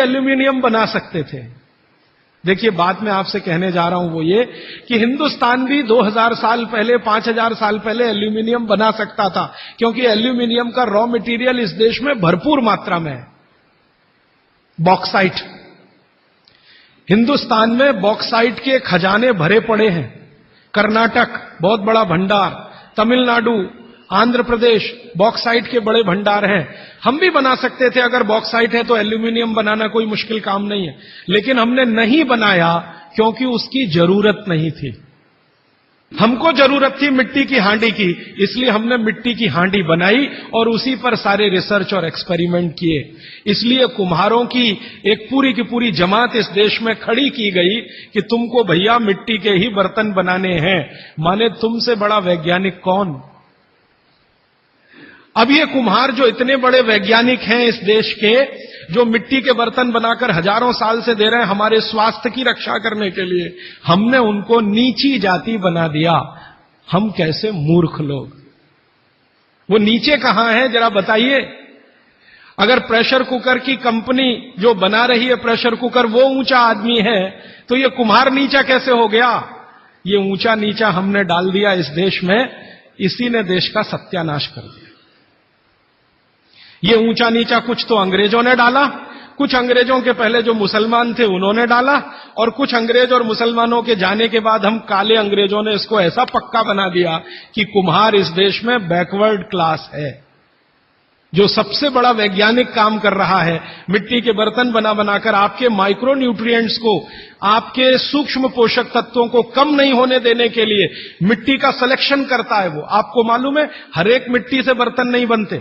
Aluminium बना सकते थे। देखिए, बात मैं आपसे कहने जा रहा हूं वो ये कि हिंदुस्तान भी 2000 साल पहले, 5000 साल पहले एल्यूमिनियम बना सकता था, क्योंकि एल्यूमिनियम का रॉ मटेरियल इस देश में भरपूर मात्रा में है। बॉक्साइट, हिंदुस्तान में बॉक्साइट के खजाने भरे पड़े हैं। कर्नाटक बहुत बड़ा भंडार, तमिलनाडु, आंध्र प्रदेश बॉक्साइट के बड़े भंडार हैं। हम भी बना सकते थे, अगर बॉक्साइट है तो एल्यूमिनियम बनाना कोई मुश्किल काम नहीं है, लेकिन हमने नहीं बनाया क्योंकि उसकी जरूरत नहीं थी। हमको जरूरत थी मिट्टी की हांडी की, इसलिए हमने मिट्टी की हांडी बनाई और उसी पर सारे रिसर्च और एक्सपेरिमेंट किए। इसलिए कुम्हारों की एक पूरी की पूरी जमात इस देश में खड़ी की गई कि तुमको भैया मिट्टी के ही बर्तन बनाने हैं। माने तुमसे बड़ा वैज्ञानिक कौन? अब ये कुम्हार जो इतने बड़े वैज्ञानिक हैं इस देश के, जो मिट्टी के बर्तन बनाकर हजारों साल से दे रहे हैं हमारे स्वास्थ्य की रक्षा करने के लिए, हमने उनको नीची जाति बना दिया। हम कैसे मूर्ख लोग! वो नीचे कहां है जरा बताइए। अगर प्रेशर कुकर की कंपनी जो बना रही है प्रेशर कुकर वो ऊंचा आदमी है, तो ये कुम्हार नीचा कैसे हो गया? ये ऊंचा नीचा हमने डाल दिया इस देश में, इसी ने देश का सत्यानाश कर दिया। ये ऊंचा नीचा कुछ तो अंग्रेजों ने डाला, कुछ अंग्रेजों के पहले जो मुसलमान थे उन्होंने डाला, और कुछ अंग्रेज और मुसलमानों के जाने के बाद हम काले अंग्रेजों ने इसको ऐसा पक्का बना दिया कि कुम्हार इस देश में बैकवर्ड क्लास है। जो सबसे बड़ा वैज्ञानिक काम कर रहा है, मिट्टी के बर्तन बना बनाकर आपके माइक्रो न्यूट्रिएंट्स को, आपके सूक्ष्म पोषक तत्वों को कम नहीं होने देने के लिए मिट्टी का सिलेक्शन करता है वो। आपको मालूम है, हर एक मिट्टी से बर्तन नहीं बनते।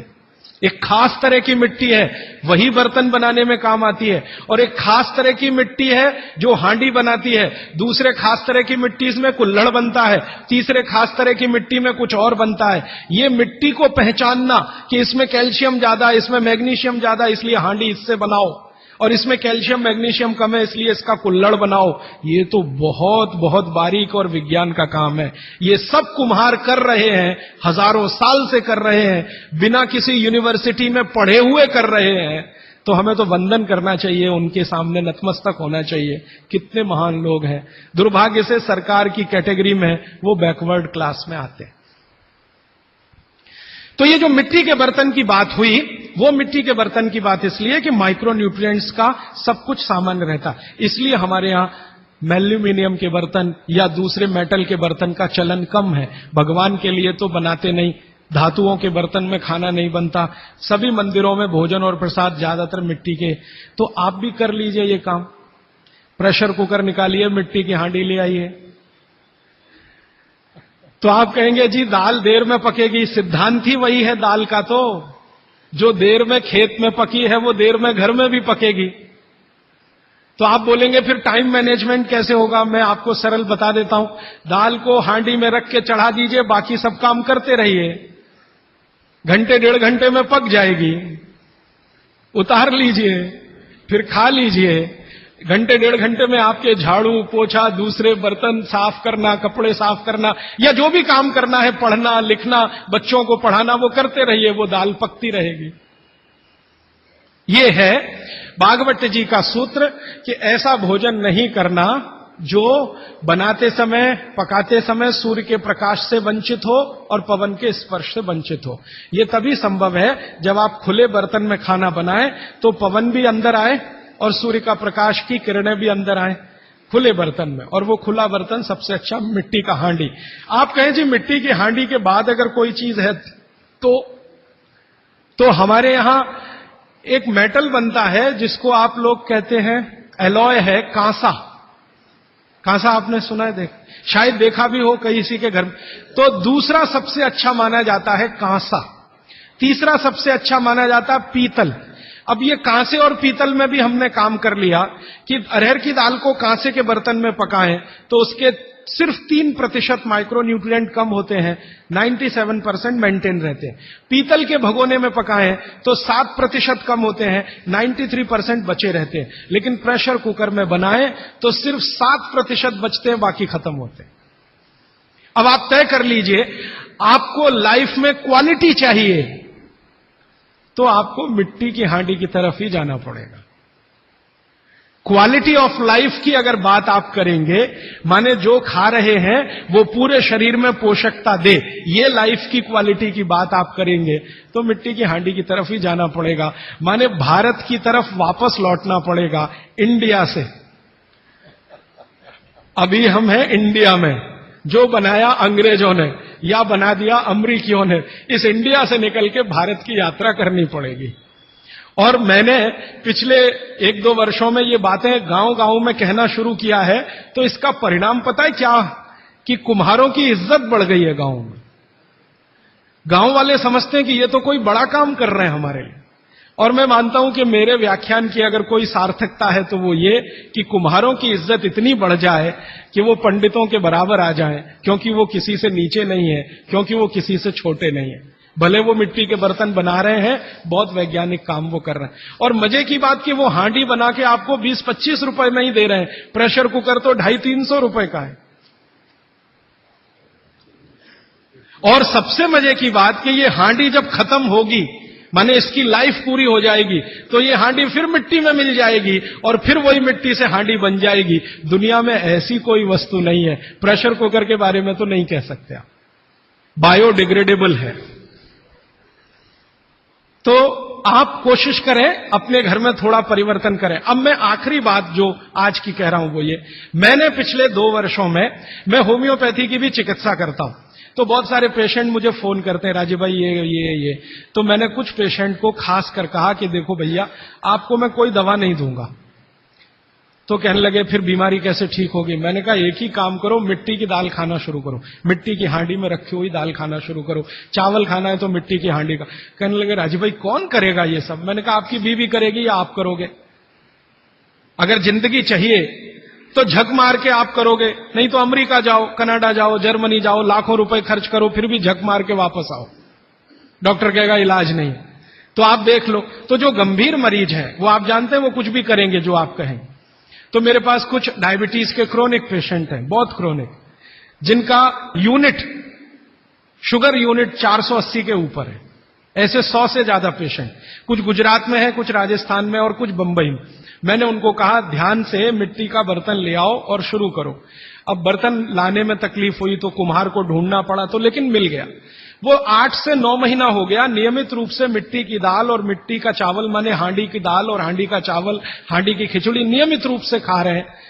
एक खास तरह की मिट्टी है, वही बर्तन बनाने में काम आती है, और एक खास तरह की मिट्टी है जो हांडी बनाती है। दूसरे खास तरह की मिट्टी इसमें कुल्हड़ बनता है, तीसरे खास तरह की मिट्टी में कुछ और बनता है। ये मिट्टी को पहचानना कि इसमें कैल्शियम ज्यादा, इसमें मैग्नीशियम ज्यादा, इसलिए हांडी इससे बनाओ, और इसमें कैल्शियम मैग्नीशियम कम है इसलिए इसका कुल्हड़ बनाओ, ये तो बहुत बहुत बारीक और विज्ञान का काम है। ये सब कुम्हार कर रहे हैं, हजारों साल से कर रहे हैं, बिना किसी यूनिवर्सिटी में पढ़े हुए कर रहे हैं। तो हमें तो वंदन करना चाहिए, उनके सामने नतमस्तक होना चाहिए। कितने महान लोग हैं। दुर्भाग्य से सरकार की कैटेगरी में वो बैकवर्ड क्लास में आते हैं। तो ये जो मिट्टी के बर्तन की बात हुई, वो मिट्टी के बर्तन की बात इसलिए कि माइक्रो न्यूट्रिएंट्स का सब कुछ सामान्य रहता, इसलिए हमारे यहां एल्यूमिनियम के बर्तन या दूसरे मेटल के बर्तन का चलन कम है। भगवान के लिए तो बनाते नहीं, धातुओं के बर्तन में खाना नहीं बनता, सभी मंदिरों में भोजन और प्रसाद ज्यादातर मिट्टी के। तो आप भी कर लीजिए ये काम, प्रेशर कुकर निकालिए, मिट्टी की हांडी ले आइए। तो आप कहेंगे जी दाल देर में पकेगी, सिद्धांत ही वही है दाल का, तो जो देर में खेत में पकी है वो देर में घर में भी पकेगी। तो आप बोलेंगे फिर टाइम मैनेजमेंट कैसे होगा? मैं आपको सरल बता देता हूं, दाल को हांडी में रख के चढ़ा दीजिए, बाकी सब काम करते रहिए, घंटे डेढ़ घंटे में पक जाएगी, उतार लीजिए, फिर खा लीजिए। घंटे डेढ़ घंटे में आपके झाड़ू पोछा, दूसरे बर्तन साफ करना, कपड़े साफ करना, या जो भी काम करना है, पढ़ना लिखना, बच्चों को पढ़ाना, वो करते रहिए, वो दाल पकती रहेगी। ये है भागवत जी का सूत्र कि ऐसा भोजन नहीं करना जो बनाते समय, पकाते समय सूर्य के प्रकाश से वंचित हो और पवन के स्पर्श से वंचित हो। यह तभी संभव है जब आप खुले बर्तन में खाना बनाएं तो पवन भी अंदर आए और सूर्य का प्रकाश की किरणें भी अंदर आए खुले बर्तन में। और वो खुला बर्तन सबसे अच्छा मिट्टी का हांडी। आप कहें जी मिट्टी की हांडी के बाद अगर कोई चीज है तो हमारे यहां एक मेटल बनता है जिसको आप लोग कहते हैं एलॉय है, कांसा। कांसा आपने सुना है, शायद देखा भी हो किसी के घर में। तो दूसरा सबसे अच्छा माना जाता है कांसा, तीसरा सबसे अच्छा माना जाता है पीतल। अब ये कांसे और पीतल में भी हमने काम कर लिया कि अरहर की दाल को कांसे के बर्तन में पकाएं तो उसके सिर्फ 3% माइक्रो न्यूट्रिएंट कम होते हैं, 97% मेंटेन रहते हैं। पीतल के भगोने में पकाएं तो 7% कम होते हैं, 93% बचे रहते हैं। लेकिन प्रेशर कुकर में बनाएं तो सिर्फ 7% बचते हैं, बाकी खत्म होते हैं। अब आप तय कर लीजिए, आपको लाइफ में क्वालिटी चाहिए तो आपको मिट्टी की हांडी की तरफ ही जाना पड़ेगा। क्वालिटी ऑफ लाइफ की अगर बात आप करेंगे, माने जो खा रहे हैं वो पूरे शरीर में पोषकता दे, ये लाइफ की क्वालिटी की बात आप करेंगे, तो मिट्टी की हांडी की तरफ ही जाना पड़ेगा। माने भारत की तरफ वापस लौटना पड़ेगा, इंडिया से। अभी हम हैं इंडिया में, जो बनाया अंग्रेजों ने या बना दिया अमरीकियों ने, इस इंडिया से निकल के भारत की यात्रा करनी पड़ेगी। और मैंने पिछले 1-2 वर्षों में ये बातें गांव-गांव में कहना शुरू किया है, तो इसका परिणाम पता है क्या, कि कुम्हारों की इज्जत बढ़ गई है गांव में। गांव वाले समझते हैं कि ये तो कोई बड़ा काम कर रहे हैं हमारे लिए। और मैं मानता हूं कि मेरे व्याख्यान की अगर कोई सार्थकता है तो वो ये कि कुम्हारों की इज्जत इतनी बढ़ जाए कि वो पंडितों के बराबर आ जाएं, क्योंकि वो किसी से नीचे नहीं है, क्योंकि वो किसी से छोटे नहीं है। भले वो मिट्टी के बर्तन बना रहे हैं, बहुत वैज्ञानिक काम वो कर रहे हैं। और मजे की बात कि वो हांडी बना के आपको 20-25 रुपए में ही दे रहे हैं, प्रेशर कुकर तो 250-300 रुपए का है। और सबसे मजे की बात कि ये हांडी जब खत्म होगी, माने इसकी लाइफ पूरी हो जाएगी, तो ये हांडी फिर मिट्टी में मिल जाएगी और फिर वही मिट्टी से हांडी बन जाएगी। दुनिया में ऐसी कोई वस्तु नहीं है। प्रेशर कुकर के बारे में तो नहीं कह सकते आप, बायोडिग्रेडेबल है। तो आप कोशिश करें अपने घर में थोड़ा परिवर्तन करें। अब मैं आखिरी बात जो आज की कह रहा हूं वो ये, मैंने पिछले 2 वर्षों में मैं होम्योपैथी की भी चिकित्सा करता हूं, तो बहुत सारे पेशेंट मुझे फोन करते हैं, राजीव भाई ये। तो मैंने कुछ पेशेंट को खास कर कहा कि देखो भैया, आपको मैं कोई दवा नहीं दूंगा। तो कहने लगे फिर बीमारी कैसे ठीक होगी? मैंने कहा एक ही काम करो, मिट्टी की दाल खाना शुरू करो, मिट्टी की हांडी में रखी हुई दाल खाना शुरू करो। चावल खाना है तो मिट्टी की हांडी का। कहने लगे राजीव भाई कौन करेगा ये सब? मैंने कहा आपकी बीवी करेगी या आप करोगे? अगर जिंदगी चाहिए तो झक मार के आप करोगे, नहीं तो अमेरिका जाओ, कनाडा जाओ, जर्मनी जाओ, लाखों रुपए खर्च करो, फिर भी झक मार के वापस आओ, डॉक्टर कहेगा इलाज नहीं। तो आप देख लो, तो जो गंभीर मरीज है वो आप जानते हैं वो कुछ भी करेंगे जो आप कहें। तो मेरे पास कुछ डायबिटीज के क्रोनिक पेशेंट हैं, बहुत क्रोनिक, जिनका यूनिट, शुगर यूनिट 480 के ऊपर है। ऐसे 100 से ज्यादा पेशेंट, कुछ गुजरात में है, कुछ राजस्थान में और कुछ बंबई में। मैंने उनको कहा ध्यान से मिट्टी का बर्तन ले आओ और शुरू करो। अब बर्तन लाने में तकलीफ हुई तो कुम्हार को ढूंढना पड़ा, तो लेकिन मिल गया। वो 8 से 9 महीना हो गया नियमित रूप से मिट्टी की दाल और मिट्टी का चावल, माने हांडी की दाल और हांडी का चावल, हांडी की खिचड़ी नियमित रूप से खा रहे हैं।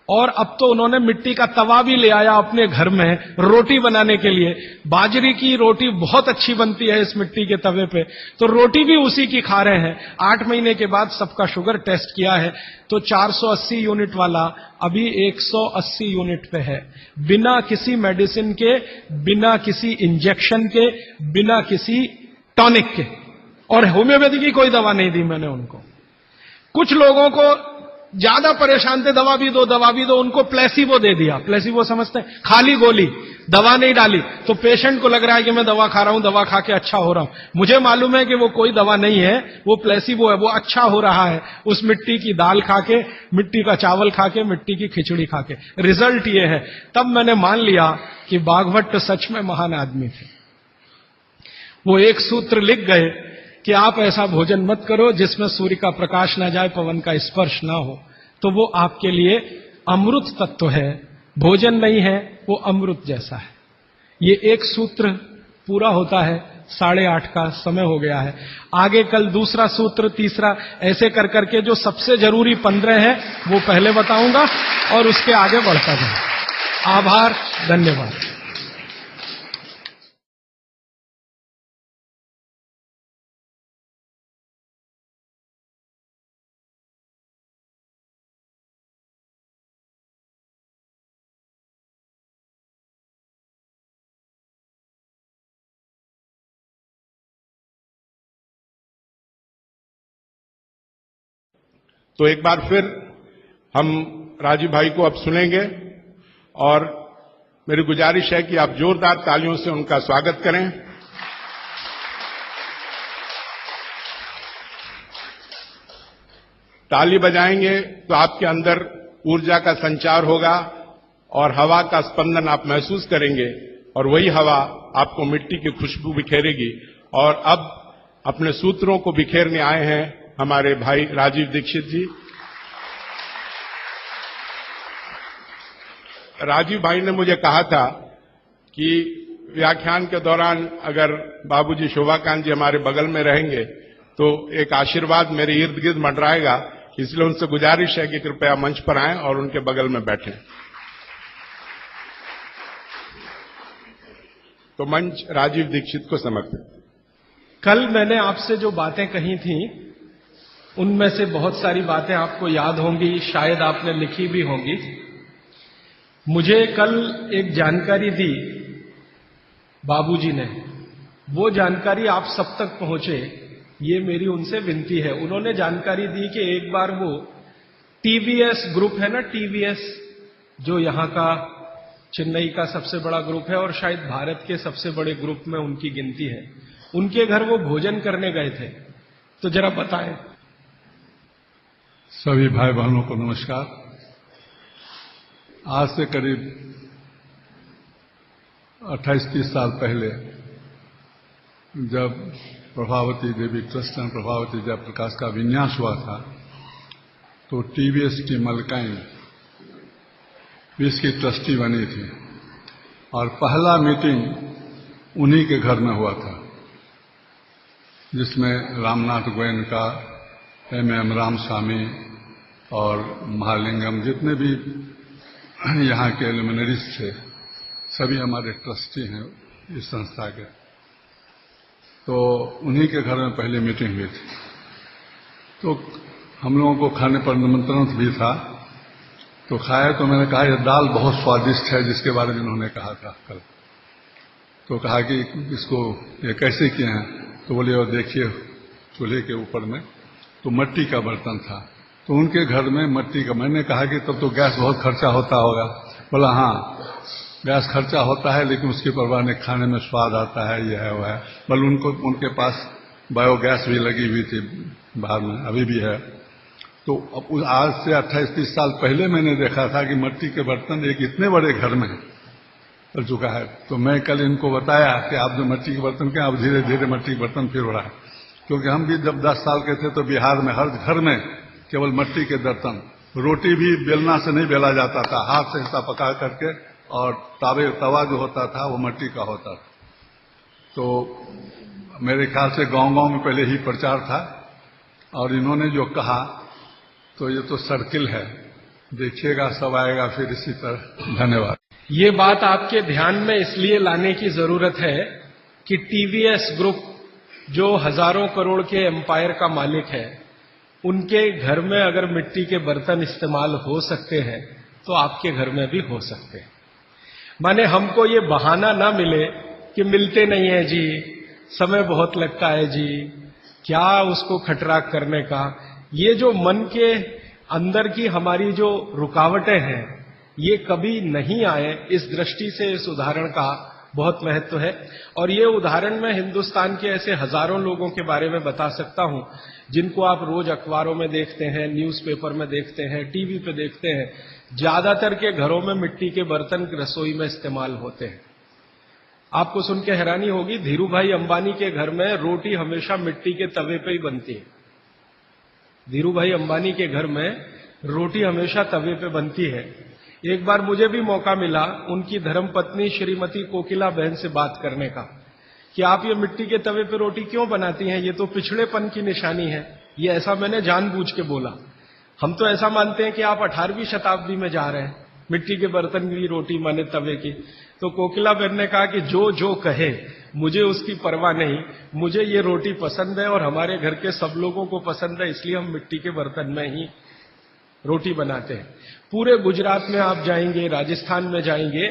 और अब तो उन्होंने मिट्टी का तवा भी ले आया अपने घर में रोटी बनाने के लिए। बाजरे की रोटी बहुत अच्छी बनती है इस मिट्टी के तवे पे, तो रोटी भी उसी की खा रहे हैं। 8 महीने के बाद सबका शुगर टेस्ट किया है तो 480 यूनिट वाला अभी 180 यूनिट पे है, बिना किसी मेडिसिन के, बिना किसी इंजेक्शन के, बिना किसी टॉनिक के। और होम्योपैथी की कोई दवा नहीं दी मैंने उनको। कुछ लोगों को ज्यादा परेशान थे, दवा भी दो, उनको प्लेसिबो दे दिया। प्लेसिबो समझते हैं? खाली गोली, दवा नहीं डाली। तो पेशेंट को लग रहा है कि मैं दवा खा रहा हूं, दवा खा के अच्छा हो रहा हूं। मुझे मालूम है कि वो कोई दवा नहीं है, वो प्लेसिबो है, वो अच्छा हो रहा है उस मिट्टी की दाल खा के, मिट्टी का चावल खा के, मिट्टी की खिचड़ी खा के। रिजल्ट ये है। तब मैंने मान लिया कि बागभट्ट सच में महान आदमी थे। वो एक सूत्र लिख गए कि आप ऐसा भोजन मत करो जिसमें सूर्य का प्रकाश ना जाए, पवन का स्पर्श ना हो, तो वो आपके लिए अमृत तत्व है। भोजन नहीं है, वो अमृत जैसा है। ये एक सूत्र पूरा होता है। 8:30 का समय हो गया है। आगे कल दूसरा सूत्र, तीसरा, ऐसे कर करके जो सबसे जरूरी 15 है वो पहले बताऊंगा और उसके आगे बढ़ता जाऊंगा। आभार, धन्यवाद। तो एक बार फिर हम राजीव भाई को अब सुनेंगे और मेरी गुजारिश है कि आप जोरदार तालियों से उनका स्वागत करें। ताली बजाएंगे तो आपके अंदर ऊर्जा का संचार होगा और हवा का स्पंदन आप महसूस करेंगे और वही हवा आपको मिट्टी की खुशबू बिखेरेगी। और अब अपने सूत्रों को बिखेरने आए हैं हमारे भाई राजीव दीक्षित जी। राजीव भाई ने मुझे कहा था कि व्याख्यान के दौरान अगर बाबूजी शोभाकांत जी हमारे बगल में रहेंगे तो एक आशीर्वाद मेरे इर्द गिर्द मंडराएगा, इसलिए उनसे गुजारिश है कि कृपया मंच पर आएं और उनके बगल में बैठें। तो मंच राजीव दीक्षित को समर्पित। कल मैंने आपसे जो बातें कही थी उनमें से बहुत सारी बातें आपको याद होंगी, शायद आपने लिखी भी होंगी। मुझे कल एक जानकारी दी बाबूजी ने, वो जानकारी आप सब तक पहुंचे, ये मेरी उनसे विनती है। उन्होंने जानकारी दी कि एक बार वो टीवीएस ग्रुप है ना, टीवीएस जो यहां का चेन्नई का सबसे बड़ा ग्रुप है और शायद भारत के सबसे बड़े ग्रुप में उनकी गिनती है, उनके घर वो भोजन करने गए थे। तो जरा बताएं। सभी भाई बहनों को नमस्कार। आज से करीब 28-30 साल पहले जब प्रभावती देवी ट्रस्ट एंड प्रभावती जयप्रकाश का विन्यास हुआ था तो टीवीएस की मलकाइन भी इसकी ट्रस्टी बनी थी और पहला मीटिंग उन्हीं के घर में हुआ था, जिसमें रामनाथ गोयनका, एम रामस्वामी और महालिंगम, जितने भी यहाँ के लुमिनरीज थे, सभी हमारे ट्रस्टी हैं इस संस्था के। तो उन्हीं के घर में पहले मीटिंग हुई थी। तो हम लोगों को खाने पर निमंत्रण भी था, तो खाए तो मैंने कहा यह दाल बहुत स्वादिष्ट है, जिसके बारे में उन्होंने कहा था कल। तो कहा कि इसको ये कैसे किए हैं, तो बोले और देखिए चूल्हे के ऊपर में तो मिट्टी का बर्तन था, तो उनके घर में मिट्टी का। मैंने कहा कि तब तो गैस बहुत खर्चा होता होगा। बोला हाँ गैस खर्चा होता है, लेकिन उसकी परवाह नहीं, खाने में स्वाद आता है, यह है वह है। बल उनके पास बायोगैस भी लगी हुई थी बाहर में, अभी भी है। तो अब आज से 28-30 साल पहले मैंने देखा था कि मिट्टी के बर्तन एक इतने बड़े घर में चल चुका है। तो मैं कल इनको बताया कि आप जो मिट्टी के बर्तन के, अब धीरे धीरे मिट्टी के बर्तन फिर हो रहा है। क्योंकि हम भी जब 10 साल के थे तो बिहार में हर घर में केवल मिट्टी के बर्तन, रोटी भी बेलना से नहीं बेला जाता था, हाथ से हिस्सा पका करके, और तवा जो होता था वो मिट्टी का होता था। तो मेरे ख्याल से गांव-गांव में पहले ही प्रचार था, और इन्होंने जो कहा तो ये तो सर्किल है, देखिएगा सब आएगा फिर इसी तरह। धन्यवाद। ये बात आपके ध्यान में इसलिए लाने की जरूरत है कि टीवीएस ग्रुप जो हजारों करोड़ के एम्पायर का मालिक है, उनके घर में अगर मिट्टी के बर्तन इस्तेमाल हो सकते हैं तो आपके घर में भी हो सकते हैं। माने हमको ये बहाना ना मिले कि मिलते नहीं है जी, समय बहुत लगता है जी, क्या उसको खटराक करने का। ये जो मन के अंदर की हमारी जो रुकावटें हैं, ये कभी नहीं आए, इस दृष्टि से इस उदाहरण का बहुत महत्व है। और ये उदाहरण मैं हिंदुस्तान के ऐसे हजारों लोगों के बारे में बता सकता हूं जिनको आप रोज अखबारों में देखते हैं, न्यूज़पेपर में देखते हैं, टीवी पे देखते हैं। ज्यादातर के घरों में मिट्टी के बर्तन रसोई में इस्तेमाल होते हैं। आपको सुन के हैरानी होगी, धीरू भाई अंबानी के घर में रोटी हमेशा मिट्टी के तवे पे ही बनती है। धीरू भाई अंबानी के घर में रोटी हमेशा तवे पे बनती है। एक बार मुझे भी मौका मिला उनकी धर्मपत्नी श्रीमती कोकिला बहन से बात करने का कि आप ये मिट्टी के तवे पे रोटी क्यों बनाती हैं, ये तो पिछड़ेपन की निशानी है। ये ऐसा मैंने जानबूझ के बोला। हम तो ऐसा मानते हैं कि आप 18वीं शताब्दी में जा रहे हैं, मिट्टी के बर्तन की रोटी माने तवे की। तो कोकिला बहन ने कहा कि जो जो कहे मुझे उसकी परवाह नहीं, मुझे ये रोटी पसंद है और हमारे घर के सब लोगों को पसंद है, इसलिए हम मिट्टी के बर्तन में ही रोटी बनाते हैं। पूरे गुजरात में आप जाएंगे, राजस्थान में जाएंगे,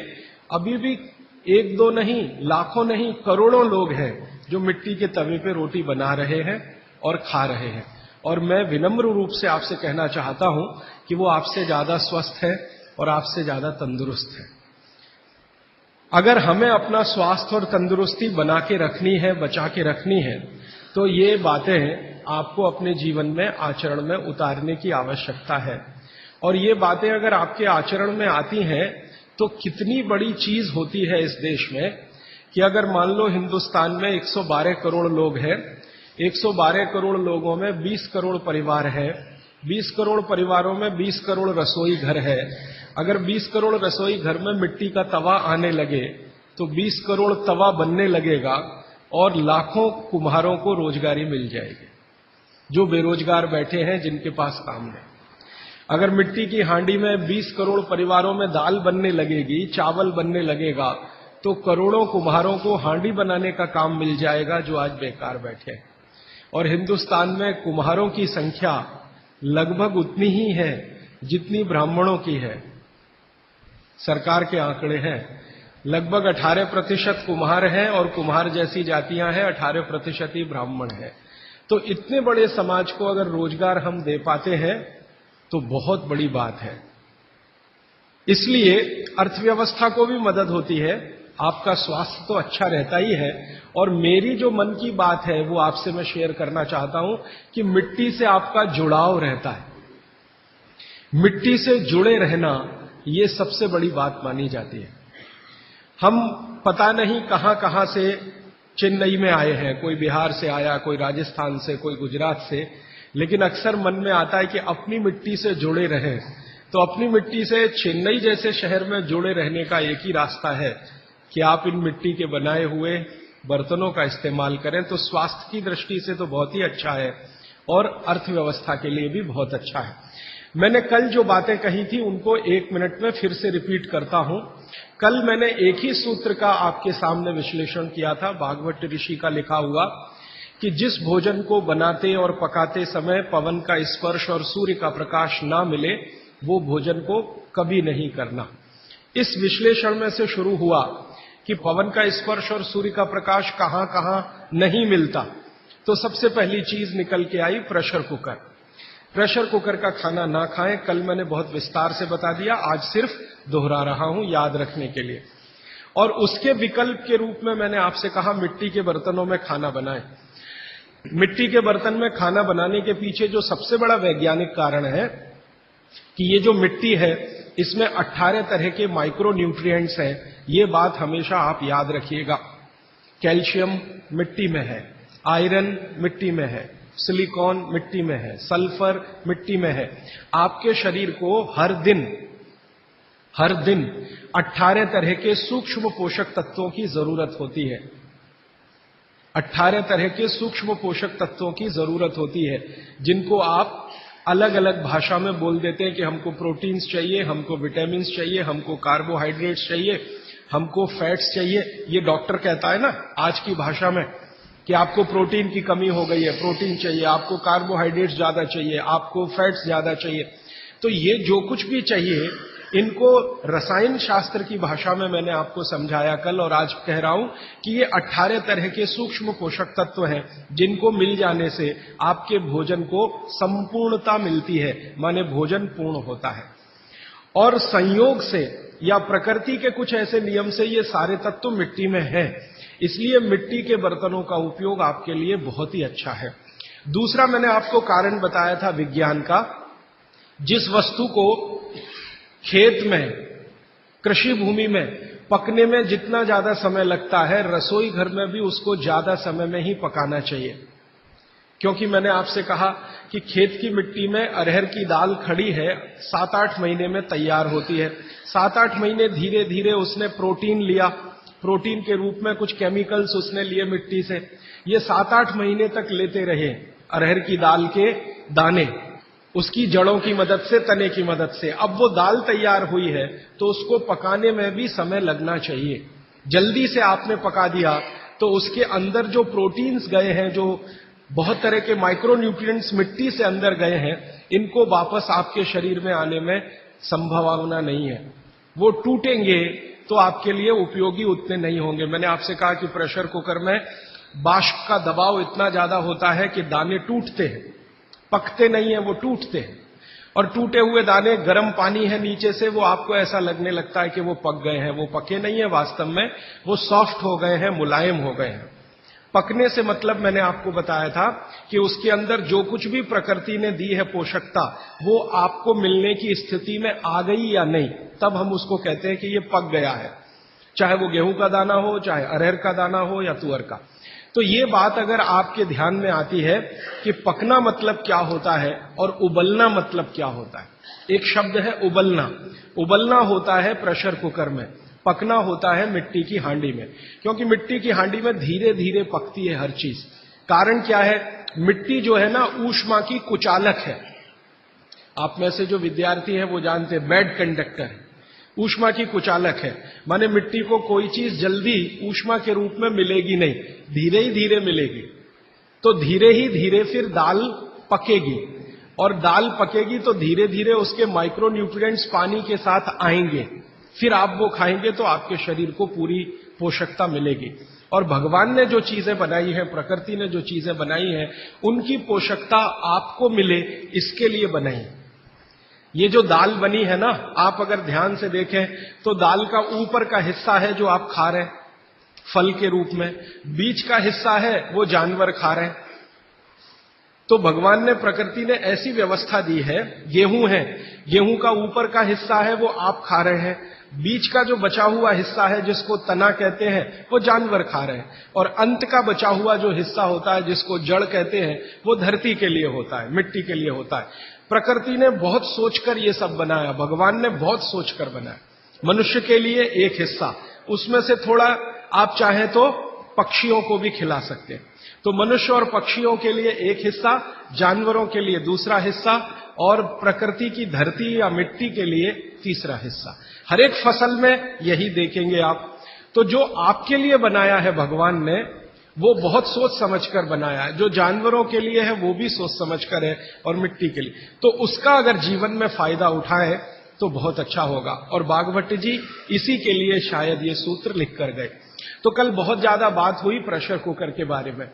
अभी भी एक दो नहीं, लाखों नहीं, करोड़ों लोग हैं जो मिट्टी के तवे पे रोटी बना रहे हैं और खा रहे हैं। और मैं विनम्र रूप से आपसे कहना चाहता हूं कि वो आपसे ज्यादा स्वस्थ है और आपसे ज्यादा तंदुरुस्त है। अगर हमें अपना स्वास्थ्य और तंदुरुस्ती बना के रखनी है, बचा के रखनी है, तो ये बातें आपको अपने जीवन में आचरण में उतारने की आवश्यकता है। और ये बातें अगर आपके आचरण में आती हैं तो कितनी बड़ी चीज होती है इस देश में कि अगर मान लो हिंदुस्तान में 112 करोड़ लोग हैं, 112 करोड़ लोगों में 20 करोड़ परिवार है, 20 करोड़ परिवारों में 20 करोड़ रसोई घर है, अगर 20 करोड़ रसोई घर में मिट्टी का तवा आने लगे तो 20 करोड़ तवा बनने लगेगा और लाखों कुम्हारों को रोजगारी मिल जाएगी, जो बेरोजगार बैठे हैं, जिनके पास काम नहीं। अगर मिट्टी की हांडी में 20 करोड़ परिवारों में दाल बनने लगेगी, चावल बनने लगेगा, तो करोड़ों कुम्हारों को हांडी बनाने का काम मिल जाएगा, जो आज बेकार बैठे हैं। और हिंदुस्तान में कुम्हारों की संख्या लगभग उतनी ही है जितनी ब्राह्मणों की है। सरकार के आंकड़े हैं, लगभग 18% कुम्हार हैं और कुम्हार जैसी जातियां हैं, 18% ही ब्राह्मण हैं। तो इतने बड़े समाज को अगर रोजगार हम दे पाते हैं तो बहुत बड़ी बात है। इसलिए अर्थव्यवस्था को भी मदद होती है, आपका स्वास्थ्य तो अच्छा रहता ही है। और मेरी जो मन की बात है वो आपसे मैं शेयर करना चाहता हूं कि मिट्टी से आपका जुड़ाव रहता है। मिट्टी से जुड़े रहना ये सबसे बड़ी बात मानी जाती है। हम पता नहीं कहां कहां से चेन्नई में आए हैं, कोई बिहार से आया, कोई राजस्थान से, कोई गुजरात से, लेकिन अक्सर मन में आता है कि अपनी मिट्टी से जुड़े रहें। तो अपनी मिट्टी से चेन्नई जैसे शहर में जुड़े रहने का एक ही रास्ता है कि आप इन मिट्टी के बनाए हुए बर्तनों का इस्तेमाल करें। तो स्वास्थ्य की दृष्टि से तो बहुत ही अच्छा है और अर्थव्यवस्था के लिए भी बहुत अच्छा है। मैंने कल जो बातें कही थी उनको 1 मिनट में फिर से रिपीट करता हूं। कल मैंने एक ही सूत्र का आपके सामने विश्लेषण किया था, भागवत ऋषि का लिखा हुआ, कि जिस भोजन को बनाते और पकाते समय पवन का स्पर्श और सूर्य का प्रकाश ना मिले, वो भोजन को कभी नहीं करना। इस विश्लेषण में से शुरू हुआ कि पवन का स्पर्श और सूर्य का प्रकाश कहां कहां नहीं मिलता। तो सबसे पहली चीज निकल के आई प्रेशर कुकर। प्रेशर कुकर का खाना ना खाएं, कल मैंने बहुत विस्तार से बता दिया, आज सिर्फ दोहरा रहा हूं याद रखने के लिए। और उसके विकल्प के रूप में मैंने आपसे कहा मिट्टी के बर्तनों में खाना बनाएं। मिट्टी के बर्तन में खाना बनाने के पीछे जो सबसे बड़ा वैज्ञानिक कारण है कि ये जो मिट्टी है इसमें 18 तरह के माइक्रो न्यूट्रिएंट्स हैं। ये बात हमेशा आप याद रखिएगा। कैल्शियम मिट्टी में है, आयरन मिट्टी में है, सिलिकॉन मिट्टी में है, सल्फर मिट्टी में है। आपके शरीर को हर दिन 18 तरह के सूक्ष्म पोषक तत्वों की जरूरत होती है। 18 तरह के सूक्ष्म पोषक तत्वों की जरूरत होती है, जिनको आप अलग अलग भाषा में बोल देते हैं कि हमको प्रोटीन्स चाहिए, हमको विटामिन्स चाहिए, हमको कार्बोहाइड्रेट्स चाहिए, हमको फैट्स चाहिए। ये डॉक्टर कहता है ना आज की भाषा में कि आपको प्रोटीन की कमी हो गई है, प्रोटीन चाहिए, आपको कार्बोहाइड्रेट्स ज्यादा चाहिए, आपको फैट्स ज्यादा चाहिए। तो ये जो कुछ भी चाहिए, इनको रसायन शास्त्र की भाषा में मैंने आपको समझाया कल, और आज कह रहा हूं कि ये 18 तरह के सूक्ष्म पोषक तत्व हैं, जिनको मिल जाने से आपके भोजन को संपूर्णता मिलती है, माने भोजन पूर्ण होता है। और संयोग से या प्रकृति के कुछ ऐसे नियम से ये सारे तत्व मिट्टी में हैं, इसलिए मिट्टी के बर्तनों का उपयोग आपके लिए बहुत ही अच्छा है। दूसरा मैंने आपको कारण बताया था विज्ञान का। जिस वस्तु को खेत में, कृषि भूमि में पकने में जितना ज्यादा समय लगता है, रसोई घर में भी उसको ज्यादा समय में ही पकाना चाहिए। क्योंकि मैंने आपसे कहा कि खेत की मिट्टी में अरहर की दाल खड़ी है, 7-8 महीने में तैयार होती है। 7-8 महीने धीरे धीरे उसने प्रोटीन लिया, प्रोटीन के रूप में कुछ केमिकल्स उसने लिए मिट्टी से। ये 7-8 महीने तक लेते रहे अरहर की दाल के दाने, उसकी जड़ों की मदद से, तने की मदद से। अब वो दाल तैयार हुई है तो उसको पकाने में भी समय लगना चाहिए। जल्दी से आपने पका दिया तो उसके अंदर जो प्रोटीन्स गए हैं, जो बहुत तरह के माइक्रो न्यूट्रिएंट्स मिट्टी से अंदर गए हैं, इनको वापस आपके शरीर में आने में संभावना नहीं है। वो टूटेंगे तो आपके लिए उपयोगी उतने नहीं होंगे। मैंने आपसे कहा कि प्रेशर कुकर में वाष्प का दबाव इतना ज्यादा होता है कि दाने टूटते हैं, पकते नहीं है, वो टूटते हैं। और टूटे हुए दाने, गर्म पानी है नीचे से, वो आपको ऐसा लगने लगता है कि वो पक गए हैं। वो पके नहीं है, वास्तव में वो सॉफ्ट हो गए हैं, मुलायम हो गए हैं। पकने से मतलब मैंने आपको बताया था कि उसके अंदर जो कुछ भी प्रकृति ने दी है पोषकता, वो आपको मिलने की स्थिति में आ गई या नहीं, तब हम उसको कहते हैं कि ये पक गया है। चाहे वो गेहूं का दाना हो, चाहे अरहर का दाना हो या तुअर का। तो ये बात अगर आपके ध्यान में आती है कि पकना मतलब क्या होता है और उबलना मतलब क्या होता है। एक शब्द है उबलना। उबलना होता है प्रेशर कुकर में, पकना होता है मिट्टी की हांडी में, क्योंकि मिट्टी की हांडी में धीरे धीरे पकती है हर चीज। कारण क्या है? मिट्टी जो है ना ऊष्मा की कुचालक है। आप में से जो विद्यार्थी है वो जानते हैं बैड कंडक्टर है, ऊष्मा की कुचालक है। माने मिट्टी को कोई चीज जल्दी ऊष्मा के रूप में मिलेगी नहीं, धीरे ही धीरे मिलेगी। तो धीरे ही धीरे फिर दाल पकेगी, और दाल पकेगी तो धीरे धीरे उसके माइक्रो न्यूट्रिएंट्स पानी के साथ आएंगे, फिर आप वो खाएंगे तो आपके शरीर को पूरी पोषकता मिलेगी। और भगवान ने जो चीजें बनाई हैं, प्रकृति ने जो चीजें बनाई हैं, उनकी पोषकता आपको मिले इसके लिए बनाई। ये जो दाल बनी है ना, आप अगर ध्यान से देखें तो दाल का ऊपर का हिस्सा है जो आप खा रहे हैं फल के रूप में, बीच का हिस्सा है वो जानवर खा रहे हैं। तो भगवान ने, प्रकृति ने ऐसी व्यवस्था दी है, गेहूं है, गेहूं का ऊपर का हिस्सा है वो आप खा रहे हैं, बीच का जो बचा हुआ हिस्सा है जिसको तना कहते हैं वो जानवर खा रहे हैं, और अंत का बचा हुआ जो हिस्सा होता है जिसको जड़ कहते हैं वो धरती के लिए होता है, मिट्टी के लिए होता है। प्रकृति ने बहुत सोचकर ये सब बनाया, भगवान ने बहुत सोचकर बनाया। मनुष्य के लिए एक हिस्सा, उसमें से थोड़ा आप चाहें तो पक्षियों को भी खिला सकते हैं। तो मनुष्य और पक्षियों के लिए एक हिस्सा, जानवरों के लिए दूसरा हिस्सा, और प्रकृति की धरती या मिट्टी के लिए तीसरा हिस्सा। हर एक फसल में यही देखेंगे आप। तो जो आपके लिए बनाया है भगवान ने, वो बहुत सोच समझकर बनाया है। जो जानवरों के लिए है वो भी सोच समझकर है, और मिट्टी के लिए, तो उसका अगर जीवन में फायदा उठाए तो बहुत अच्छा होगा। और बागभट्ट जी इसी के लिए शायद ये सूत्र लिख कर गए। तो कल बहुत ज्यादा बात हुई प्रेशर कुकर के बारे में।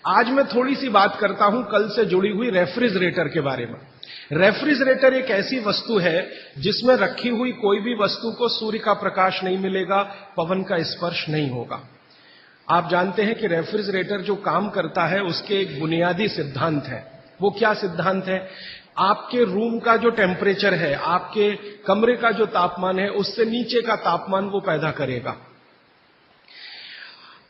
आज मैं थोड़ी सी बात करता हूं कल से जुड़ी हुई रेफ्रिजरेटर के बारे में। रेफ्रिजरेटर एक ऐसी वस्तु है जिसमें रखी हुई कोई भी वस्तु को सूर्य का प्रकाश नहीं मिलेगा, पवन का स्पर्श नहीं होगा। आप जानते हैं कि रेफ्रिजरेटर जो काम करता है उसके एक बुनियादी सिद्धांत है। वो क्या सिद्धांत है? आपके रूम का जो टेम्परेचर है, आपके कमरे का जो तापमान है, उससे नीचे का तापमान वो पैदा करेगा।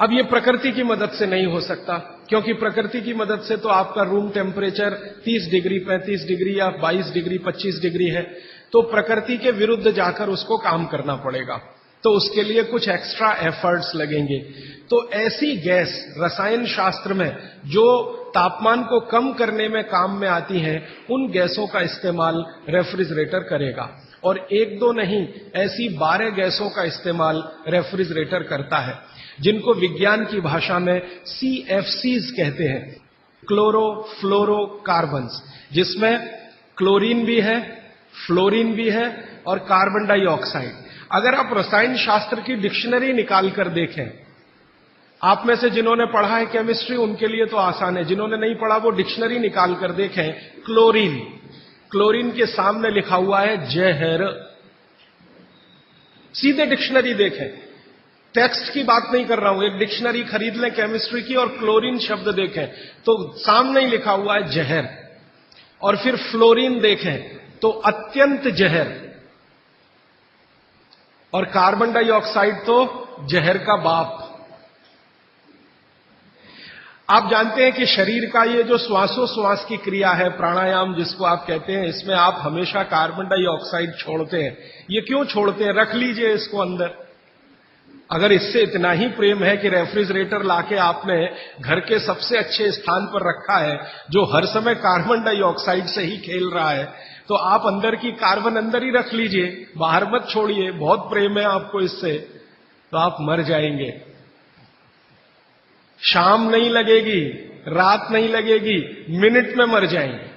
अब ये प्रकृति की मदद से नहीं हो सकता, क्योंकि प्रकृति की मदद से तो आपका रूम टेम्परेचर 30 डिग्री, 35 डिग्री या 22 डिग्री, 25 डिग्री है। तो प्रकृति के विरुद्ध जाकर उसको काम करना पड़ेगा, तो उसके लिए कुछ एक्स्ट्रा एफर्ट्स लगेंगे। तो ऐसी गैस रसायन शास्त्र में जो तापमान को कम करने में काम में आती हैं, उन गैसों का इस्तेमाल रेफ्रिजरेटर करेगा। और एक दो नहीं, ऐसी 12 गैसों का इस्तेमाल रेफ्रिजरेटर करता है, जिनको विज्ञान की भाषा में CFCs कहते हैं, क्लोरो फ्लोरो कार्बन्स, जिसमें क्लोरीन भी है, फ्लोरीन भी है और कार्बन डाइऑक्साइड। अगर आप रसायन शास्त्र की डिक्शनरी निकाल कर देखें, आप में से जिन्होंने पढ़ा है केमिस्ट्री उनके लिए तो आसान है, जिन्होंने नहीं पढ़ा वो डिक्शनरी निकाल कर देखें। क्लोरीन, क्लोरीन के सामने लिखा हुआ है जहर। सीधे डिक्शनरी देखें, टेक्स्ट की बात नहीं कर रहा हूं, एक डिक्शनरी खरीद लें केमिस्ट्री की और क्लोरीन शब्द देखें तो सामने ही लिखा हुआ है जहर। और फिर फ्लोरीन देखें तो अत्यंत जहर, और कार्बन डाइऑक्साइड तो जहर का बाप। आप जानते हैं कि शरीर का ये जो श्वासोश्वास की क्रिया है, प्राणायाम जिसको आप कहते हैं, इसमें आप हमेशा कार्बन डाइऑक्साइड छोड़ते हैं। ये क्यों छोड़ते हैं? रख लीजिए इसको अंदर। अगर इससे इतना ही प्रेम है कि रेफ्रिजरेटर लाके आपने घर के सबसे अच्छे स्थान पर रखा है, जो हर समय कार्बन डाइऑक्साइड से ही खेल रहा है, तो आप अंदर की कार्बन अंदर ही रख लीजिए, बाहर मत छोड़िए। बहुत प्रेम है आपको इससे, तो आप मर जाएंगे। शाम नहीं लगेगी, रात नहीं लगेगी, मिनट में मर जाएंगे।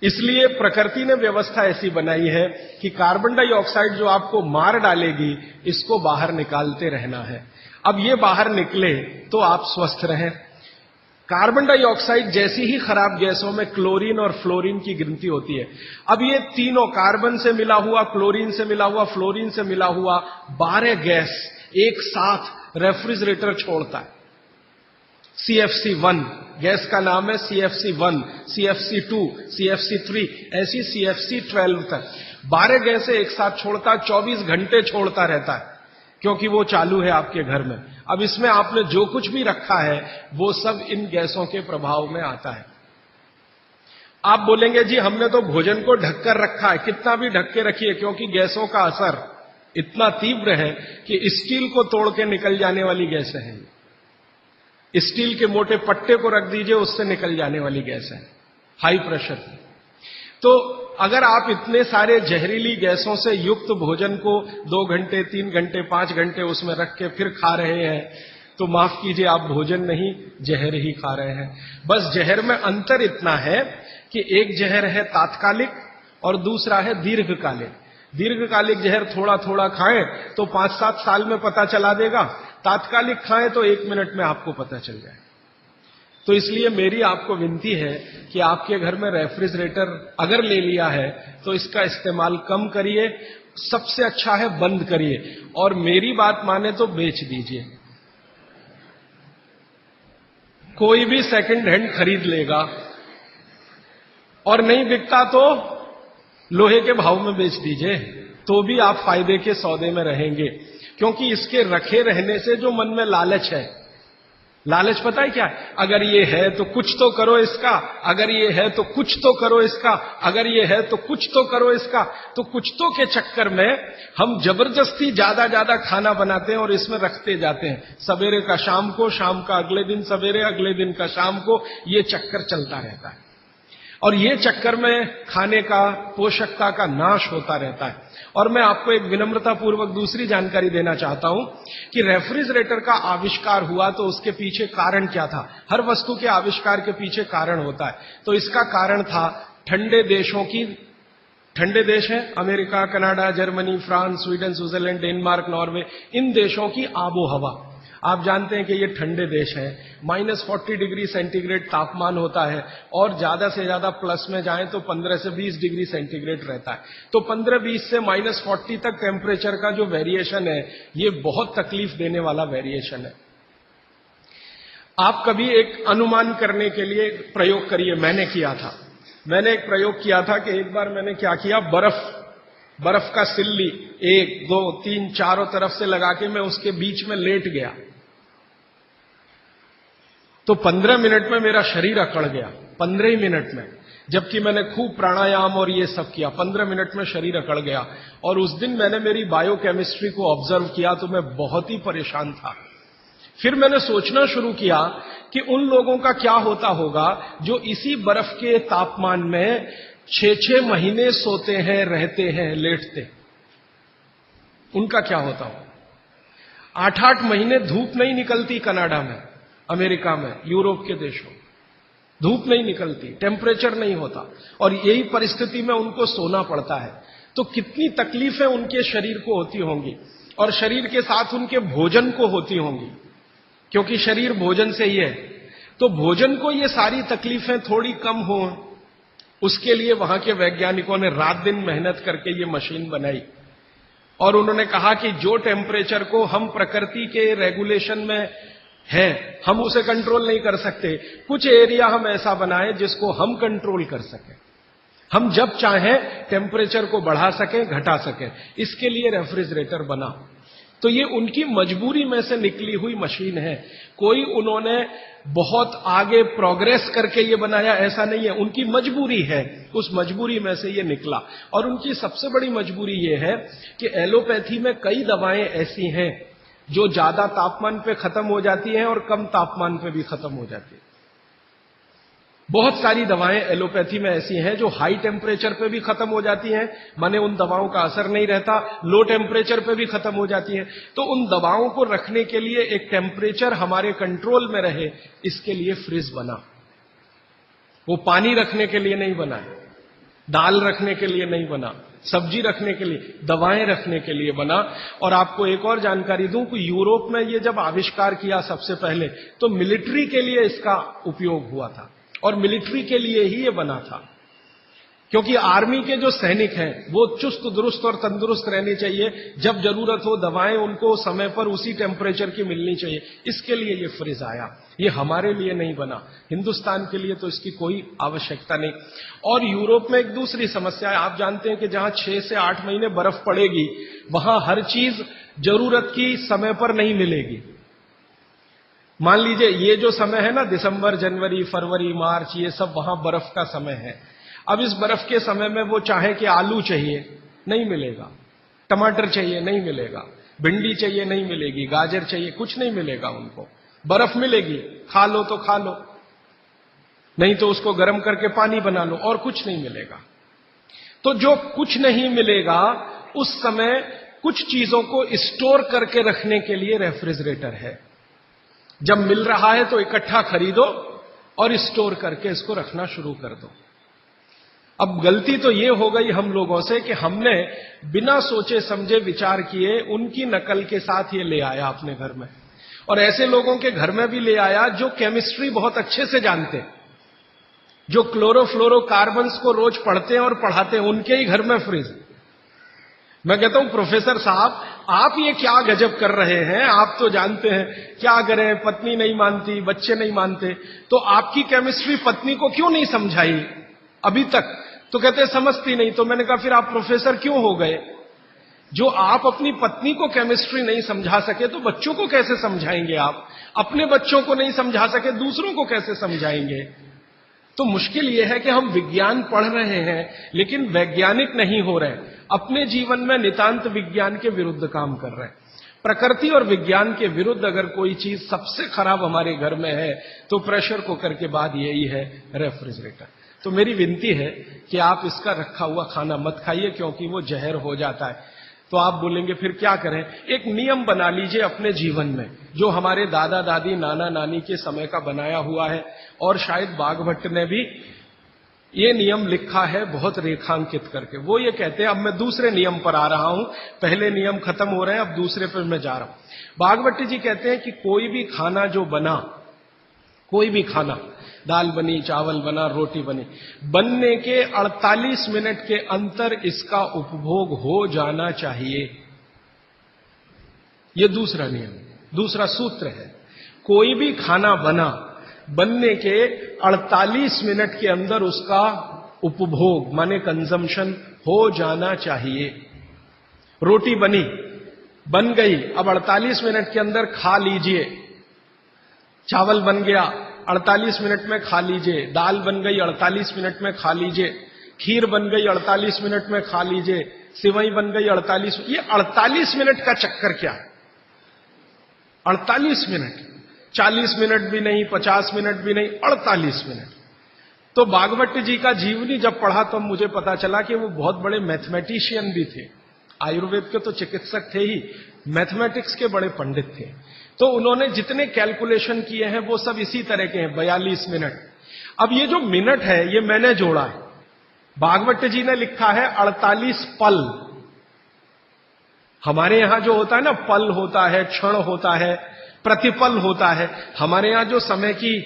इसलिए प्रकृति ने व्यवस्था ऐसी बनाई है कि कार्बन डाइऑक्साइड जो आपको मार डालेगी, इसको बाहर निकालते रहना है। अब ये बाहर निकले तो आप स्वस्थ रहें। कार्बन डाइऑक्साइड जैसी ही खराब गैसों में क्लोरीन और फ्लोरीन की गिनती होती है। अब ये तीनों, कार्बन से मिला हुआ, क्लोरीन से मिला हुआ, फ्लोरीन से मिला हुआ 12 गैस एक साथ रेफ्रिजरेटर छोड़ता है। CFC1 गैस का नाम है, CFC1, CFC2, CFC3, ऐसी CFC12 तक 12 गैसें एक साथ छोड़ता, 24 घंटे छोड़ता रहता है, क्योंकि वो चालू है आपके घर में। अब इसमें आपने जो कुछ भी रखा है वो सब इन गैसों के प्रभाव में आता है। आप बोलेंगे जी हमने तो भोजन को ढककर रखा है, कितना भी ढक के रखिए, क्योंकि गैसों का असर इतना तीव्र है कि स्टील को तोड़ के निकल जाने वाली गैसें हैं। स्टील के मोटे पट्टे को रख दीजिए, उससे निकल जाने वाली गैस है, हाई प्रेशर की। तो अगर आप इतने सारे जहरीली गैसों से युक्त भोजन को 2 घंटे, 3 घंटे, 5 घंटे उसमें रख के फिर खा रहे हैं, तो माफ कीजिए आप भोजन नहीं जहर ही खा रहे हैं। बस जहर में अंतर इतना है कि एक जहर है तात्कालिक और दूसरा है दीर्घकालिक। दीर्घकालिक जहर थोड़ा थोड़ा खाएं तो 5-7 साल में पता चला देगा, तात्कालिक खाएं तो 1 मिनट में आपको पता चल जाए। तो इसलिए मेरी आपको विनती है कि आपके घर में रेफ्रिजरेटर अगर ले लिया है तो इसका इस्तेमाल कम करिए, सबसे अच्छा है बंद करिए, और मेरी बात माने तो बेच दीजिए। कोई भी सेकंड हैंड खरीद लेगा, और नहीं बिकता तो लोहे के भाव में बेच दीजिए, तो भी आप फायदे के सौदे में रहेंगे। क्योंकि इसके रखे रहने से जो मन में लालच है, लालच पता है क्या है? अगर ये है तो कुछ तो करो इसका, अगर ये है तो कुछ तो करो इसका, अगर ये है तो कुछ तो करो इसका। तो कुछ तो के चक्कर में हम जबरदस्ती ज्यादा खाना बनाते हैं और इसमें रखते जाते हैं। सवेरे का शाम को, शाम का अगले दिन सवेरे, अगले दिन का शाम को, ये चक्कर चलता रहता है। और ये चक्कर में खाने का, पोषकता का नाश होता रहता है। और मैं आपको एक विनम्रता पूर्वक दूसरी जानकारी देना चाहता हूं कि रेफ्रिजरेटर का आविष्कार हुआ तो उसके पीछे कारण क्या था। हर वस्तु के आविष्कार के पीछे कारण होता है। तो इसका कारण था ठंडे देशों की, ठंडे देश हैं America, Canada, Germany, France, Sweden, Switzerland, Denmark, Norway, इन देशों की आबो हवा। आप जानते हैं कि ये ठंडे देश हैं, -40 डिग्री सेंटीग्रेड तापमान होता है, और ज्यादा से ज्यादा प्लस में जाएं तो 15 से 20 डिग्री सेंटीग्रेड रहता है। तो 15-20 से -40 तक टेम्परेचर का जो वेरिएशन है, ये बहुत तकलीफ देने वाला वेरिएशन है। आप कभी एक अनुमान करने के लिए प्रयोग करिए, मैंने किया था। मैंने एक प्रयोग किया था कि एक बार मैंने क्या किया, बर्फ का सिल्ली 1, 2, 3 चारों तरफ से लगा के मैं उसके बीच में लेट गया, तो 15 मिनट में मेरा शरीर अकड़ गया, 15 ही मिनट में। जबकि मैंने खूब प्राणायाम और ये सब किया, 15 मिनट में शरीर अकड़ गया। और उस दिन मैंने मेरी बायोकेमिस्ट्री को ऑब्जर्व किया तो मैं बहुत ही परेशान था। फिर मैंने सोचना शुरू किया कि उन लोगों का क्या होता होगा जो इसी बर्फ के तापमान में 6-6 महीने सोते हैं, रहते हैं, लेटते, उनका क्या होता हो। 8-8 महीने धूप नहीं निकलती कनाडा में, अमेरिका में, यूरोप के देशों धूप नहीं निकलती, टेम्परेचर नहीं होता, और यही परिस्थिति में उनको सोना पड़ता है। तो कितनी तकलीफें उनके शरीर को होती होंगी, और शरीर के साथ उनके भोजन को होती होंगी, क्योंकि शरीर भोजन से ही है। तो भोजन को ये सारी तकलीफें थोड़ी कम हो, उसके लिए वहां के वैज्ञानिकों ने रात दिन मेहनत करके ये मशीन बनाई। और उन्होंने कहा कि जो टेम्परेचर को हम प्रकृति के रेगुलेशन में है, हम उसे कंट्रोल नहीं कर सकते, कुछ एरिया हम ऐसा बनाएं जिसको हम कंट्रोल कर सकें, हम जब चाहें टेम्परेचर को बढ़ा सकें, घटा सकें। इसके लिए रेफ्रिजरेटर बना। तो ये उनकी मजबूरी में से निकली हुई मशीन है। कोई उन्होंने बहुत आगे प्रोग्रेस करके ये बनाया ऐसा नहीं है, उनकी मजबूरी है, उस मजबूरी में से ये निकला। और उनकी सबसे बड़ी मजबूरी ये है कि एलोपैथी में कई दवाएं ऐसी हैं जो ज्यादा तापमान पे खत्म हो जाती हैं और कम तापमान पे भी खत्म हो जाती है। बहुत सारी दवाएं एलोपैथी में ऐसी हैं जो हाई टेम्परेचर पे भी खत्म हो जाती हैं, माने उन दवाओं का असर नहीं रहता, लो टेम्परेचर पे भी खत्म हो जाती हैं। तो उन दवाओं को रखने के लिए एक टेम्परेचर हमारे कंट्रोल में रहे, इसके लिए फ्रिज बना। वो पानी रखने के लिए नहीं बना है, दाल रखने के लिए नहीं बना, सब्जी रखने के लिए, दवाएं रखने के लिए बना। और आपको एक और जानकारी दूं कि यूरोप में ये जब आविष्कार किया सबसे पहले, तो मिलिट्री के लिए इसका उपयोग हुआ था, और मिलिट्री के लिए ही ये बना था, क्योंकि आर्मी के जो सैनिक हैं वो चुस्त दुरुस्त और तंदुरुस्त रहने चाहिए, जब जरूरत हो दवाएं उनको समय पर उसी टेम्परेचर की मिलनी चाहिए। इसके लिए ये फ्रिज आया, ये हमारे लिए नहीं बना, हिंदुस्तान के लिए तो इसकी कोई आवश्यकता नहीं। और यूरोप में एक दूसरी समस्या है, आप जानते हैं कि जहां 6 से 8 महीने बर्फ पड़ेगी, वहां हर चीज जरूरत की समय पर नहीं मिलेगी। मान लीजिए ये जो समय है ना, दिसंबर, जनवरी, फरवरी, मार्च, ये सब वहां बर्फ का समय है। अब इस बर्फ के समय में वो चाहे कि आलू चाहिए, नहीं मिलेगा। टमाटर चाहिए, नहीं मिलेगा। भिंडी चाहिए, नहीं मिलेगी। गाजर चाहिए, कुछ नहीं मिलेगा उनको। बर्फ मिलेगी, खा लो तो खा लो, नहीं तो उसको गर्म करके पानी बना लो, और कुछ नहीं मिलेगा। तो जो कुछ नहीं मिलेगा, उस समय कुछ चीजों को स्टोर करके रखने के लिए रेफ्रिजरेटर है। जब मिल रहा है तो इकट्ठा खरीदो और स्टोर करके इसको रखना शुरू कर दो। अब गलती तो ये हो गई हम लोगों से कि हमने बिना सोचे समझे विचार किए उनकी नकल के साथ ये ले आया अपने घर में, और ऐसे लोगों के घर में भी ले आया जो केमिस्ट्री बहुत अच्छे से जानते, जो क्लोरोफ्लोरोकार्बन्स को रोज पढ़ते हैं और पढ़ाते हैं, उनके ही घर में फ्रिज। मैं कहता हूं प्रोफेसर साहब, आप ये क्या गजब कर रहे हैं? आप तो जानते हैं, क्या करें, पत्नी नहीं मानती, बच्चे नहीं मानते, तो आपकी केमिस्ट्री पत्नी को क्यों नहीं समझाई अभी तक? तो कहते समझती नहीं। तो मैंने कहा फिर आप प्रोफेसर क्यों हो गए? जो आप अपनी पत्नी को केमिस्ट्री नहीं समझा सके तो बच्चों को कैसे समझाएंगे? आप अपने बच्चों को नहीं समझा सके, दूसरों को कैसे समझाएंगे? तो मुश्किल यह है कि हम विज्ञान पढ़ रहे हैं लेकिन वैज्ञानिक नहीं हो रहे, अपने जीवन में नितांत विज्ञान के विरुद्ध काम कर रहे हैं। प्रकृति और विज्ञान के विरुद्ध अगर कोई चीज सबसे खराब हमारे घर में है तो प्रेशर कुकर के बाद यही है, रेफ्रिजरेटर। तो मेरी विनती है कि आप इसका रखा हुआ खाना मत खाइए, क्योंकि वो जहर हो जाता है। तो आप बोलेंगे फिर क्या करें? एक नियम बना लीजिए अपने जीवन में, जो हमारे दादा दादी, नाना नानी के समय का बनाया हुआ है, और शायद बाघभट्ट ने भी ये नियम लिखा है बहुत रेखांकित करके। वो ये कहते हैं, अब मैं दूसरे नियम पर आ रहा हूं, पहले नियम खत्म हो रहे हैं, अब दूसरे पर मैं जा रहा हूं। बाघभट्ट जी कहते हैं कि कोई भी खाना जो बना, कोई भी खाना, दाल बनी, चावल बना, रोटी बनी, बनने के 48 मिनट के अंतर इसका उपभोग हो जाना चाहिए। यह दूसरा नियम, दूसरा सूत्र है। कोई भी खाना बना, बनने के 48 मिनट के अंदर उसका उपभोग माने कंजम्पशन हो जाना चाहिए। रोटी बनी, बन गई, अब 48 मिनट के अंदर खा लीजिए। चावल बन गया, 48 मिनट में खा लीजिए। दाल बन गई, 48 मिनट में खा लीजिए। खीर बन गई, 48 मिनट में खा लीजिए। सिवई बन गई 48। ये 48 मिनट का चक्कर क्या है? 48 मिनट, 40 मिनट भी नहीं, 50 मिनट भी नहीं, 48 मिनट। तो बाघभट्ट जी का जीवनी जब पढ़ा तो मुझे पता चला कि वो बहुत बड़े मैथमेटिशियन भी थे। आयुर्वेद के तो चिकित्सक थे ही, मैथमेटिक्स के बड़े पंडित थे। तो उन्होंने जितने कैलकुलेशन किए हैं वो सब इसी तरह के हैं, 42 मिनट। अब ये जो मिनट है ये मैंने जोड़ा है, बाघभट्ट जी ने लिखा है 48 पल। हमारे यहां जो होता है ना, पल होता है, क्षण होता है, प्रतिपल होता है। हमारे यहां जो समय की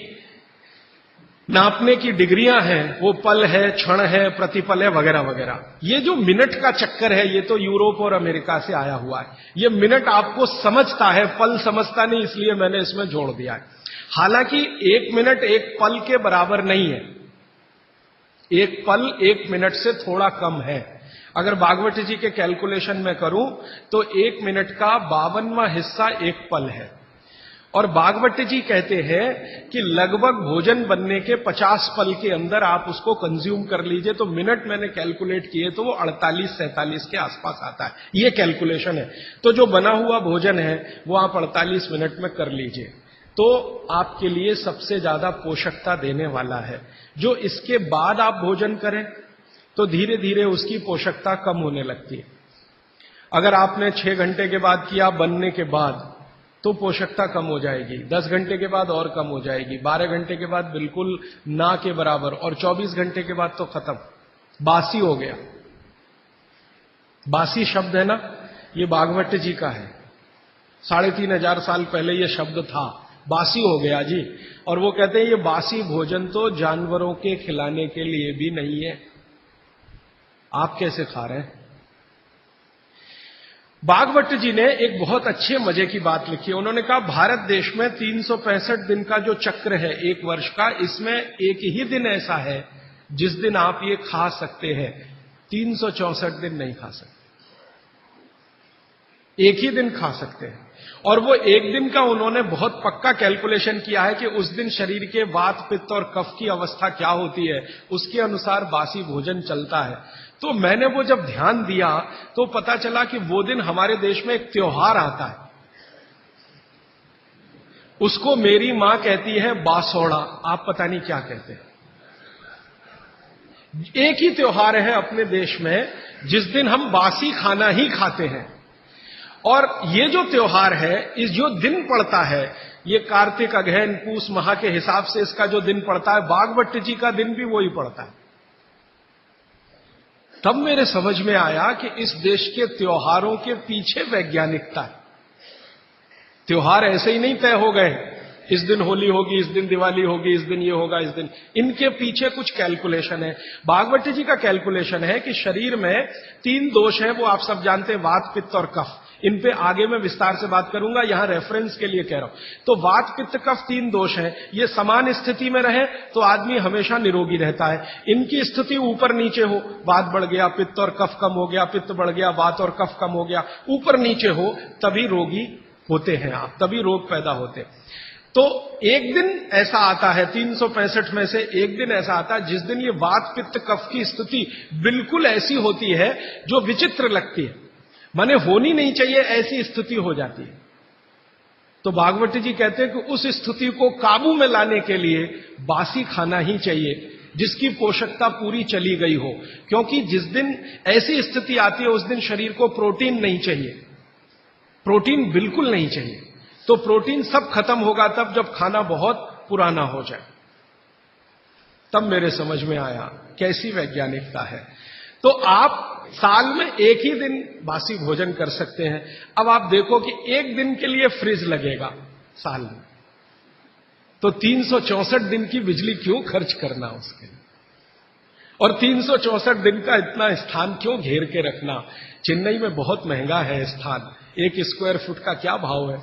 नापने की डिग्रियां हैं वो पल है, क्षण है, प्रतिपल है, वगैरह वगैरह। ये जो मिनट का चक्कर है ये तो यूरोप और अमेरिका से आया हुआ है। ये मिनट आपको समझता है, पल समझता नहीं, इसलिए मैंने इसमें जोड़ दिया है। हालांकि 1 मिनट 1 पल के बराबर नहीं है। 1 पल 1 मिनट से थोड़ा कम है। अगर बाघभट्ट जी के कैलकुलेशन में करूं तो 1 मिनट का 52वां हिस्सा 1 पल है। और बाघभट्ट जी कहते हैं कि लगभग भोजन बनने के 50 पल के अंदर आप उसको कंज्यूम कर लीजिए। तो मिनट मैंने कैलकुलेट किए तो वो 48-47 के आसपास आता है। ये कैलकुलेशन है। तो जो बना हुआ भोजन है वो आप 48 मिनट में कर लीजिए, तो आपके लिए सबसे ज्यादा पोषकता देने वाला है। जो इसके बाद आप भोजन करें तो धीरे धीरे उसकी पोषकता कम होने लगती है। अगर आपने 6 घंटे के बाद किया बनने के बाद तो पोषकता कम हो जाएगी, 10 घंटे के बाद और कम हो जाएगी, 12 घंटे के बाद बिल्कुल ना के बराबर, और 24 घंटे के बाद तो खत्म, बासी हो गया। बासी शब्द है ना, ये बाघभट्ट जी का है। 3500 साल पहले ये शब्द था, बासी हो गया जी। और वो कहते हैं ये बासी भोजन तो जानवरों के खिलाने के लिए भी नहीं है, आप कैसे खा रहे हैं? बाघभट्ट जी ने एक बहुत अच्छे मजे की बात लिखी है। उन्होंने कहा भारत देश में 365 दिन का जो चक्र है एक वर्ष का, इसमें एक ही दिन ऐसा है जिस दिन आप ये खा सकते हैं, 364 दिन नहीं खा सकते। एक ही दिन खा सकते हैं। और वो एक दिन का उन्होंने बहुत पक्का कैलकुलेशन किया है कि उस दिन शरीर के वात, पित्त और कफ की अवस्था क्या होती है, उसके अनुसार बासी भोजन चलता है। तो मैंने वो जब ध्यान दिया तो पता चला कि वो दिन हमारे देश में एक त्योहार आता है, उसको मेरी मां कहती है बासोड़ा, आप पता नहीं क्या कहते हैं। एक ही त्योहार है अपने देश में जिस दिन हम बासी खाना ही खाते हैं। और ये जो त्योहार है, इस जो दिन पड़ता है, ये कार्तिक, अगहन, पूस माह के हिसाब से इसका जो दिन पड़ता है, बागवट जी का दिन भी वही पड़ता है। तब मेरे समझ में आया कि इस देश के त्योहारों के पीछे वैज्ञानिकता है। त्योहार ऐसे ही नहीं तय हो गए, इस दिन होली होगी, इस दिन दिवाली होगी, इस दिन ये होगा, इस दिन, इनके पीछे कुछ कैलकुलेशन है। भागवत जी का कैलकुलेशन है कि शरीर में 3 दोष हैं, वो आप सब जानते हैं, वात, पित्त और कफ। इन पे आगे मैं विस्तार से बात करूंगा, यहां रेफरेंस के लिए कह रहा हूं। तो वात, पित्त, कफ 3 दोष हैं, ये समान स्थिति में रहे तो आदमी हमेशा निरोगी रहता है। इनकी स्थिति ऊपर नीचे हो, वात बढ़ गया, पित्त और कफ कम हो गया, पित्त बढ़ गया, वात और कफ कम हो गया, ऊपर नीचे हो, तभी रोगी होते हैं आप, तभी रोग पैदा होते हैं। तो एक दिन ऐसा आता है, 365 में से एक दिन ऐसा आता है जिस दिन ये वात, पित्त, कफ की स्थिति बिल्कुल ऐसी होती है जो विचित्र लगती है, माने होनी नहीं चाहिए, ऐसी स्थिति हो जाती है। तो भागवत जी कहते हैं कि उस स्थिति को काबू में लाने के लिए बासी खाना ही चाहिए, जिसकी पोषकता पूरी चली गई हो। क्योंकि जिस दिन ऐसी स्थिति आती है उस दिन शरीर को प्रोटीन नहीं चाहिए, प्रोटीन बिल्कुल नहीं चाहिए। तो प्रोटीन सब खत्म होगा तब जब खाना बहुत पुराना हो जाए। तब मेरे समझ में आया कैसी वैज्ञानिकता है। तो आप साल में एक ही दिन बासी भोजन कर सकते हैं। अब आप देखो कि एक दिन के लिए फ्रिज लगेगा साल में, तो 364 दिन की बिजली क्यों खर्च करना उसके लिए, और 364 दिन का इतना स्थान क्यों घेर के रखना। चेन्नई में बहुत महंगा है स्थान, 1 स्क्वायर फुट का क्या भाव है,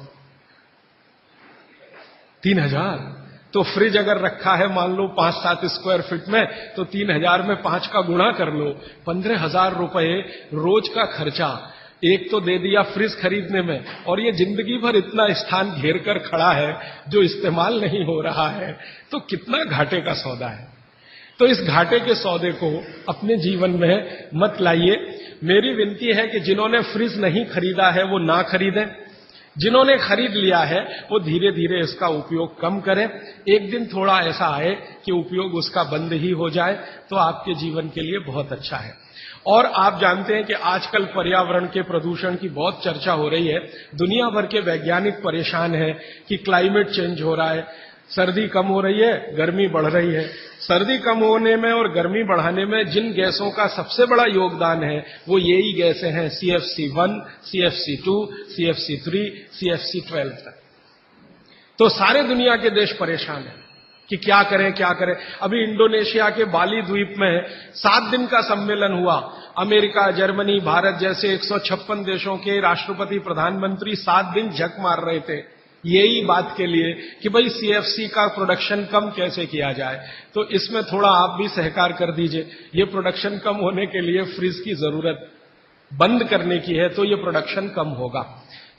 3000। तो फ्रिज अगर रखा है मान लो 5-7 स्क्वायर फीट में, तो 3000 में 5 का गुणा कर लो, 15,000 रुपए रोज का खर्चा एक तो दे दिया फ्रिज खरीदने में, और ये जिंदगी भर इतना स्थान घेर कर खड़ा है जो इस्तेमाल नहीं हो रहा है, तो कितना घाटे का सौदा है। तो इस घाटे के सौदे को अपने जीवन में मत लाइए। मेरी विनती है कि जिन्होंने फ्रिज नहीं खरीदा है वो ना खरीदें, जिन्होंने खरीद लिया है वो धीरे धीरे इसका उपयोग कम करें। एक दिन थोड़ा ऐसा आए कि उपयोग उसका बंद ही हो जाए, तो आपके जीवन के लिए बहुत अच्छा है। और आप जानते हैं कि आजकल पर्यावरण के प्रदूषण की बहुत चर्चा हो रही है। दुनिया भर के वैज्ञानिक परेशान हैं कि क्लाइमेट चेंज हो रहा है, सर्दी कम हो रही है, गर्मी बढ़ रही है। सर्दी कम होने में और गर्मी बढ़ाने में जिन गैसों का सबसे बड़ा योगदान है वो यही गैसें हैं, CFC1, CFC2, CFC3, CFC12 तक। तो सारे दुनिया के देश परेशान हैं कि क्या करें क्या करें। अभी इंडोनेशिया के बाली द्वीप में 7 दिन का सम्मेलन हुआ। अमेरिका, जर्मनी, भारत जैसे 156 देशों के राष्ट्रपति, प्रधानमंत्री 7 दिन झक मार रहे थे यही बात के लिए कि भाई CFC का प्रोडक्शन कम कैसे किया जाए। तो इसमें थोड़ा आप भी सहकार कर दीजिए। ये प्रोडक्शन कम होने के लिए फ्रिज की जरूरत बंद करने की है, तो ये प्रोडक्शन कम होगा।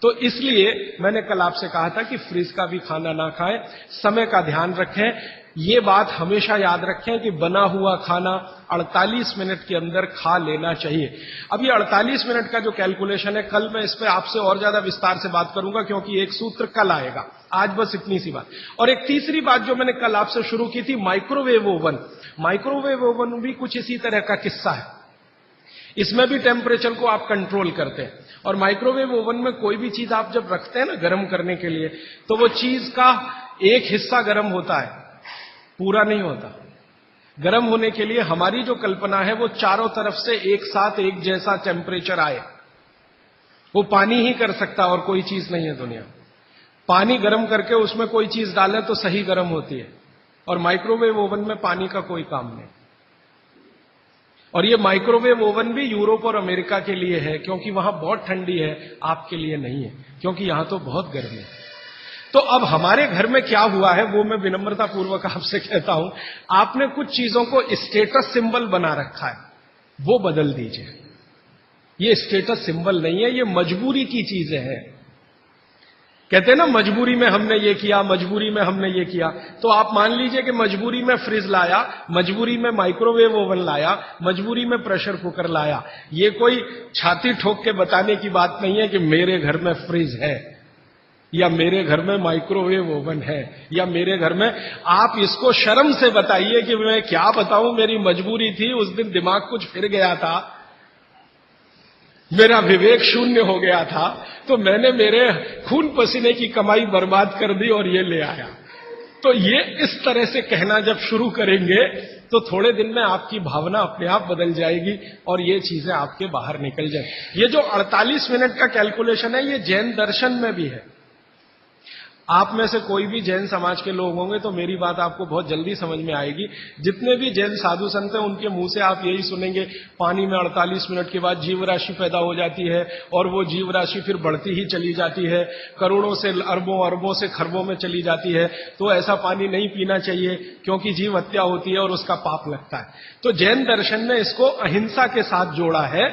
तो इसलिए मैंने कल आपसे कहा था कि फ्रिज का भी खाना ना खाएं, समय का ध्यान रखें। ये बात हमेशा याद रखें कि बना हुआ खाना 48 मिनट के अंदर खा लेना चाहिए। अब ये 48 मिनट का जो कैलकुलेशन है, कल मैं इस पर आपसे और ज्यादा विस्तार से बात करूंगा, क्योंकि एक सूत्र कल आएगा। आज बस इतनी सी बात। और एक तीसरी बात जो मैंने कल आपसे शुरू की थी, माइक्रोवेव ओवन। माइक्रोवेव ओवन भी कुछ इसी तरह का किस्सा है। इसमें भी टेम्परेचर को आप कंट्रोल करते हैं। और माइक्रोवेव ओवन में कोई भी चीज आप जब रखते हैं ना गर्म करने के लिए, तो वो चीज का एक हिस्सा गर्म होता है, पूरा नहीं होता। गर्म होने के लिए हमारी जो कल्पना है वो चारों तरफ से एक साथ एक जैसा टेम्परेचर आए। वो पानी ही कर सकता और कोई चीज नहीं है दुनिया। पानी गर्म करके उसमें कोई चीज डालें तो सही गर्म होती है, और माइक्रोवेव ओवन में पानी का कोई काम नहीं। और ये माइक्रोवेव ओवन भी यूरोप और अमेरिका के लिए है, क्योंकि वहां बहुत ठंडी है, आपके लिए नहीं है, क्योंकि यहां तो बहुत गर्मी है। तो अब हमारे घर में क्या हुआ है वो मैं विनम्रता पूर्वक आपसे कहता हूं, आपने कुछ चीजों को स्टेटस सिंबल बना रखा है, वो बदल दीजिए। ये स्टेटस सिंबल नहीं है, ये मजबूरी की चीजें हैं। कहते हैं ना मजबूरी में हमने ये किया, मजबूरी में हमने ये किया। तो आप मान लीजिए कि मजबूरी में फ्रिज लाया, मजबूरी में माइक्रोवेव ओवन लाया, मजबूरी में प्रेशर कुकर लाया। ये कोई छाती ठोक के बताने की बात नहीं है कि मेरे घर में फ्रिज है या मेरे घर में माइक्रोवेव ओवन है या मेरे घर में। आप इसको शर्म से बताइए कि मैं क्या बताऊं, मेरी मजबूरी थी, उस दिन दिमाग कुछ फिर गया था, मेरा विवेक शून्य हो गया था, तो मैंने मेरे खून पसीने की कमाई बर्बाद कर दी और ये ले आया। तो ये इस तरह से कहना जब शुरू करेंगे तो थोड़े दिन में आपकी भावना अपने आप बदल जाएगी और ये चीजें आपके बाहर निकल जाए। ये जो 48 मिनट का कैलकुलेशन है, ये जैन दर्शन में भी है। आप में से कोई भी जैन समाज के लोग होंगे तो मेरी बात आपको बहुत जल्दी समझ में आएगी। जितने भी जैन साधु संत हैं उनके मुंह से आप यही सुनेंगे, पानी में 48 मिनट के बाद जीव राशि पैदा हो जाती है और वो जीव राशि फिर बढ़ती ही चली जाती है, करोड़ों से अरबों, अरबों से खरबों में चली जाती है। तो ऐसा पानी नहीं पीना चाहिए क्योंकि जीव हत्या होती है और उसका पाप लगता है। तो जैन दर्शन ने इसको अहिंसा के साथ जोड़ा है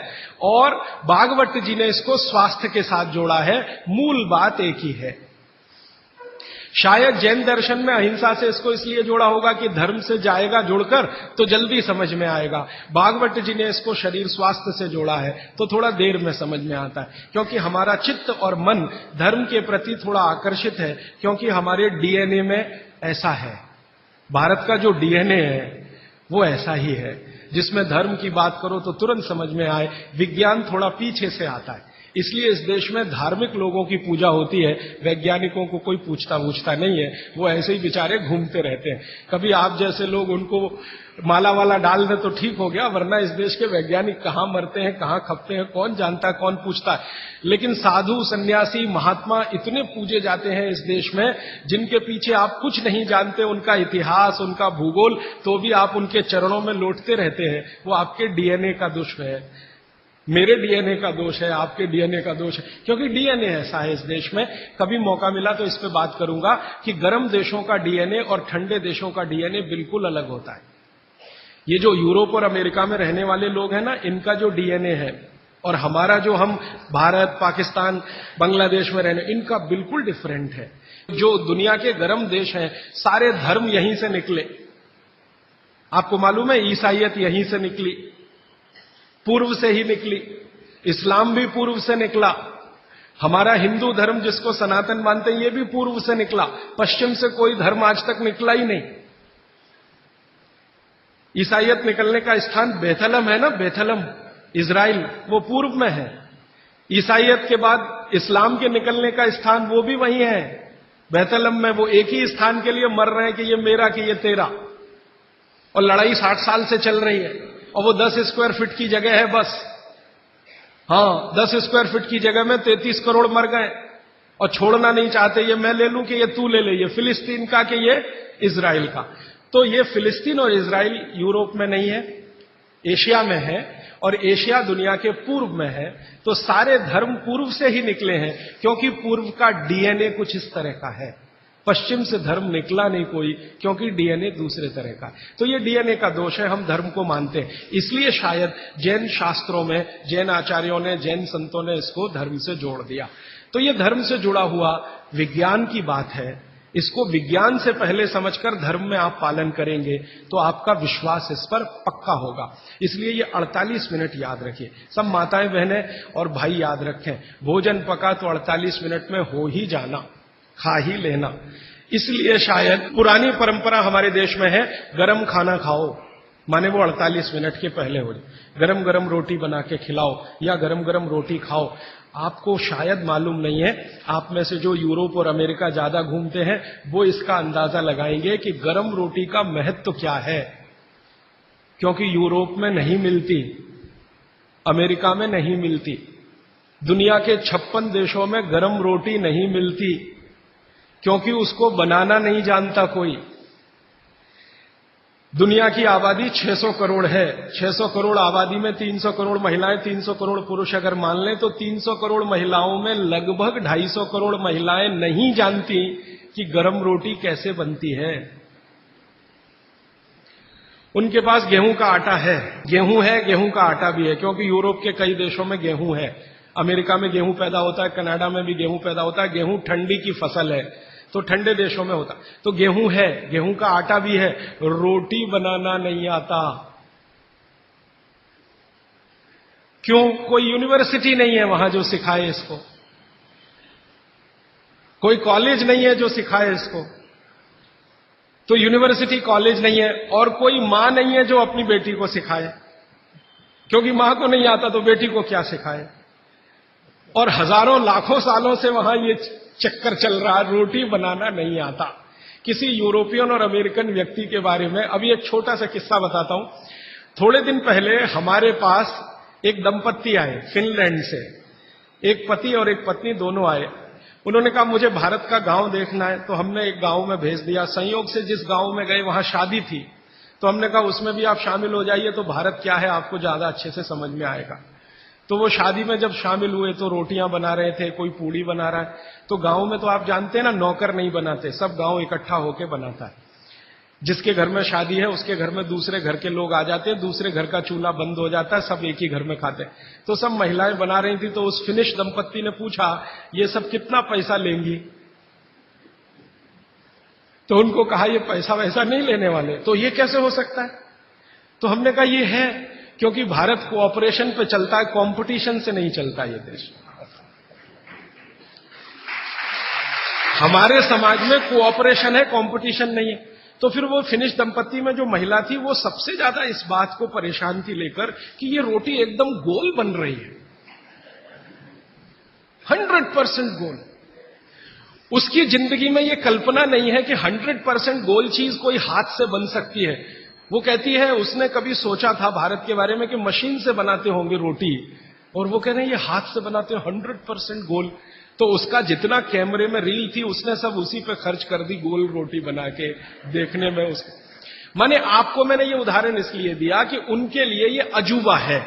और भागवत जी ने इसको स्वास्थ्य के साथ जोड़ा है। मूल बात एक ही है। शायद जैन दर्शन में अहिंसा से इसको इसलिए जोड़ा होगा कि धर्म से जाएगा जुड़कर तो जल्दी समझ में आएगा। भागवत जी ने इसको शरीर स्वास्थ्य से जोड़ा है तो थोड़ा देर में समझ में आता है, क्योंकि हमारा चित्त और मन धर्म के प्रति थोड़ा आकर्षित है, क्योंकि हमारे डीएनए में ऐसा है। भारत का जो डीएनए है वो ऐसा ही है, जिसमें धर्म की बात करो तो तुरंत समझ में आए। विज्ञान थोड़ा पीछे से आता है, इसलिए इस देश में धार्मिक लोगों की पूजा होती है, वैज्ञानिकों को कोई पूछता नहीं है, वो ऐसे ही बेचारे घूमते रहते हैं। कभी आप जैसे लोग उनको माला वाला डाल दे तो ठीक हो गया, वरना इस देश के वैज्ञानिक कहां मरते हैं, कहां खपते हैं, कौन जानता है, कौन पूछता है। लेकिन साधु, सन्यासी, महात्मा इतने पूजे जाते हैं इस देश में, जिनके पीछे आप कुछ नहीं जानते, उनका इतिहास, उनका भूगोल, तो भी आप उनके चरणों में लौटते रहते हैं। वो आपके डीएनए का दोष है, मेरे डीएनए का दोष है, आपके डीएनए का दोष है, क्योंकि डीएनए ऐसा है इस देश में। कभी मौका मिला तो इस पे बात करूंगा कि गर्म देशों का डीएनए और ठंडे देशों का डीएनए बिल्कुल अलग होता है। ये जो यूरोप और अमेरिका में रहने वाले लोग हैं ना, इनका जो डीएनए है और हमारा जो हम भारत, पाकिस्तान, बांग्लादेश में रहने, इनका बिल्कुल डिफरेंट है। जो दुनिया के गर्म देश हैं, सारे धर्म यहीं से निकले। आपको मालूम है ईसाइयत यहीं से निकली, पूर्व से ही निकली, इस्लाम भी पूर्व से निकला, हमारा हिंदू धर्म जिसको सनातन मानते हैं ये भी पूर्व से निकला। पश्चिम से कोई धर्म आज तक निकला ही नहीं। ईसाइयत निकलने का स्थान बेथलम है ना, बेथलम इजराइल, वो पूर्व में है। ईसाइयत के बाद इस्लाम के निकलने का स्थान वो भी वही है, बेथलम में। वो एक ही स्थान के लिए मर रहे हैं कि ये मेरा, कि ये तेरा, और लड़ाई 60 साल से चल रही है। और वो 10 स्क्वायर फीट की जगह है बस। हाँ, 10 स्क्वायर फीट की जगह में 33 करोड़ मर गए और छोड़ना नहीं चाहते, ये मैं ले लूं कि ये तू ले ले, ये फिलिस्तीन का कि ये इजराइल का। तो ये फिलिस्तीन और इजराइल यूरोप में नहीं है, एशिया में है, और एशिया दुनिया के पूर्व में है। तो सारे धर्म पूर्व से ही निकले हैं, क्योंकि पूर्व का डीएनए कुछ इस तरह का है। पश्चिम से धर्म निकला नहीं कोई, क्योंकि डीएनए दूसरे तरह का है। तो ये डीएनए का दोष है, हम धर्म को मानते हैं। इसलिए शायद जैन शास्त्रों में, जैन आचार्यों ने, जैन संतों ने इसको धर्म से जोड़ दिया। तो ये धर्म से जुड़ा हुआ विज्ञान की बात है। इसको विज्ञान से पहले समझकर धर्म में आप पालन करेंगे तो आपका विश्वास इस पर पक्का होगा। इसलिए ये 48 मिनट याद रखिए। सब माताएं, बहनें और भाई याद रखें, भोजन पका तो 48 मिनट में हो ही जाना, खा ही लेना। इसलिए शायद पुरानी परंपरा हमारे देश में है, गरम खाना खाओ, माने वो 48 मिनट के पहले हो जाए। गरम गरम रोटी बना के खिलाओ या गरम गरम रोटी खाओ। आपको शायद मालूम नहीं है, आप में से जो यूरोप और अमेरिका ज्यादा घूमते हैं वो इसका अंदाजा लगाएंगे कि गरम रोटी का महत्व क्या है। क्योंकि यूरोप में नहीं मिलती, अमेरिका में नहीं मिलती, दुनिया के 56 देशों में गरम रोटी नहीं मिलती, क्योंकि उसको बनाना नहीं जानता कोई। दुनिया की आबादी 600 करोड़ है। 600 करोड़ आबादी में 300 करोड़ महिलाएं, 300 करोड़ पुरुष अगर मान लें तो 300 करोड़ महिलाओं में लगभग 250 करोड़ महिलाएं नहीं जानती कि गरम रोटी कैसे बनती है। उनके पास गेहूं का आटा है, गेहूं का आटा भी है, क्योंकि यूरोप के कई देशों में गेहूं है, अमेरिका में गेहूं पैदा होता है, कनाडा में भी गेहूं पैदा होता है। गेहूं ठंडी की फसल है, तो ठंडे देशों में होता, तो गेहूं है, गेहूं का आटा भी है, रोटी बनाना नहीं आता। क्यों? कोई यूनिवर्सिटी नहीं है वहां जो सिखाए इसको, कोई कॉलेज नहीं है जो सिखाए इसको, तो यूनिवर्सिटी कॉलेज नहीं है, और कोई मां नहीं है जो अपनी बेटी को सिखाए, क्योंकि मां को नहीं आता तो बेटी को क्या सिखाए। और हजारों लाखों सालों से वहां ये चक्कर चल रहा है, रोटी बनाना नहीं आता। किसी यूरोपियन और अमेरिकन व्यक्ति के बारे में अभी एक छोटा सा किस्सा बताता हूं। थोड़े दिन पहले हमारे पास एक दंपत्ति आए फिनलैंड से, एक पति और एक पत्नी दोनों आए। उन्होंने कहा मुझे भारत का गांव देखना है, तो हमने एक गांव में भेज दिया। संयोग से जिस गांव में गए वहां शादी थी, तो हमने कहा उसमें भी आप शामिल हो जाइए, तो भारत क्या है आपको ज्यादा अच्छे से समझ में आएगा। तो वो शादी में जब शामिल हुए तो रोटियां बना रहे थे, कोई पूड़ी बना रहा है। तो गांव में तो आप जानते हैं ना, नौकर नहीं बनाते, सब गांव इकट्ठा होकर बनाता है। जिसके घर में शादी है उसके घर में दूसरे घर के लोग आ जाते हैं, दूसरे घर का चूल्हा बंद हो जाता है, सब एक ही घर में खाते हैं। तो सब महिलाएं बना रही थी, तो उस फिनिश दंपत्ति ने पूछा ये सब कितना पैसा लेंगी? तो उनको कहा ये पैसा वैसा नहीं लेने वाले। तो ये कैसे हो सकता है? तो हमने कहा ये है क्योंकि भारत कोऑपरेशन पे चलता है, कंपटीशन से नहीं चलता ये देश। हमारे समाज में कोऑपरेशन है, कंपटीशन नहीं है। तो फिर वो फिनिश दंपत्ति में जो महिला थी वो सबसे ज्यादा इस बात को परेशान थी लेकर कि ये रोटी एकदम गोल बन रही है, 100% गोल। उसकी जिंदगी में ये कल्पना नहीं है कि 100% गोल चीज कोई हाथ से बन सकती है। वो कहती है उसने कभी सोचा था भारत के बारे में कि मशीन से बनाते होंगे रोटी, और वो कह रहे हैं ये हाथ से बनाते हैं 100% गोल। तो उसका जितना कैमरे में रील थी उसने सब उसी पे खर्च कर दी, गोल रोटी बना के देखने में उसको। माने आपको मैंने ये उदाहरण इसलिए दिया कि उनके लिए ये अजूबा है,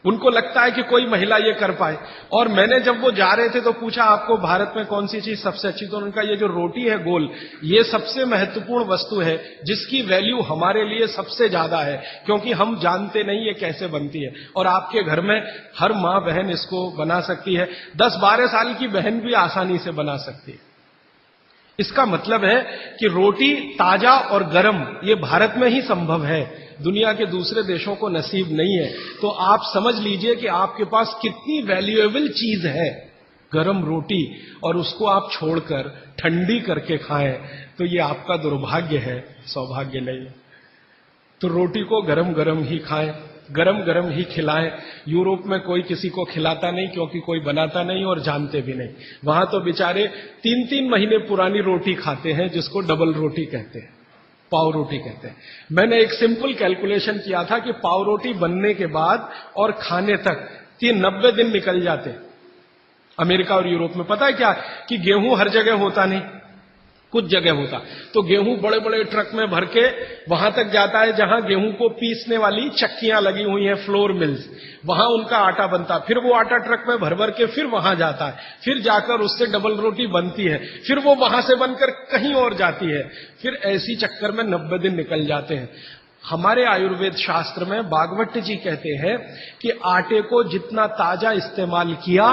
उनको लगता है कि कोई महिला ये कर पाए। और मैंने जब वो जा रहे थे तो पूछा आपको भारत में कौन सी चीज सबसे अच्छी, तो उनका ये जो रोटी है गोल, ये सबसे महत्वपूर्ण वस्तु है जिसकी वैल्यू हमारे लिए सबसे ज्यादा है, क्योंकि हम जानते नहीं ये कैसे बनती है। और आपके घर में हर मां बहन इसको बना सकती है, 10-12 साल की बहन भी आसानी से बना सकती है। इसका मतलब है कि रोटी ताजा और गर्म ये भारत में ही संभव है, दुनिया के दूसरे देशों को नसीब नहीं है। तो आप समझ लीजिए कि आपके पास कितनी वैल्यूएबल चीज है गरम रोटी, और उसको आप छोड़कर ठंडी करके खाएं तो ये आपका दुर्भाग्य है, सौभाग्य नहीं। तो रोटी को गरम गरम ही खाएं, गरम गरम ही खिलाएं। यूरोप में कोई किसी को खिलाता नहीं क्योंकि कोई बनाता नहीं और जानते भी नहीं। वहां तो बेचारे 3-3 महीने पुरानी रोटी खाते हैं, जिसको डबल रोटी कहते हैं, पाव रोटी कहते हैं। मैंने एक सिंपल कैलकुलेशन किया था कि पाव रोटी बनने के बाद और खाने तक 90 दिन निकल जाते अमेरिका और यूरोप में। पता है क्या कि गेहूं हर जगह होता नहीं, कुछ जगह होता, तो गेहूं बड़े बड़े ट्रक में भर के वहां तक जाता है जहां गेहूं को पीसने वाली चक्कियां लगी हुई हैं, फ्लोर मिल्स, वहां उनका आटा बनता है। फिर वो आटा ट्रक में भर भर के फिर वहां जाता है, फिर जाकर उससे डबल रोटी बनती है, फिर वो वहां से बनकर कहीं और जाती है, फिर ऐसी चक्कर में 90 दिन निकल जाते हैं। हमारे आयुर्वेद शास्त्र में भागवत जी कहते हैं कि आटे को जितना ताजा इस्तेमाल किया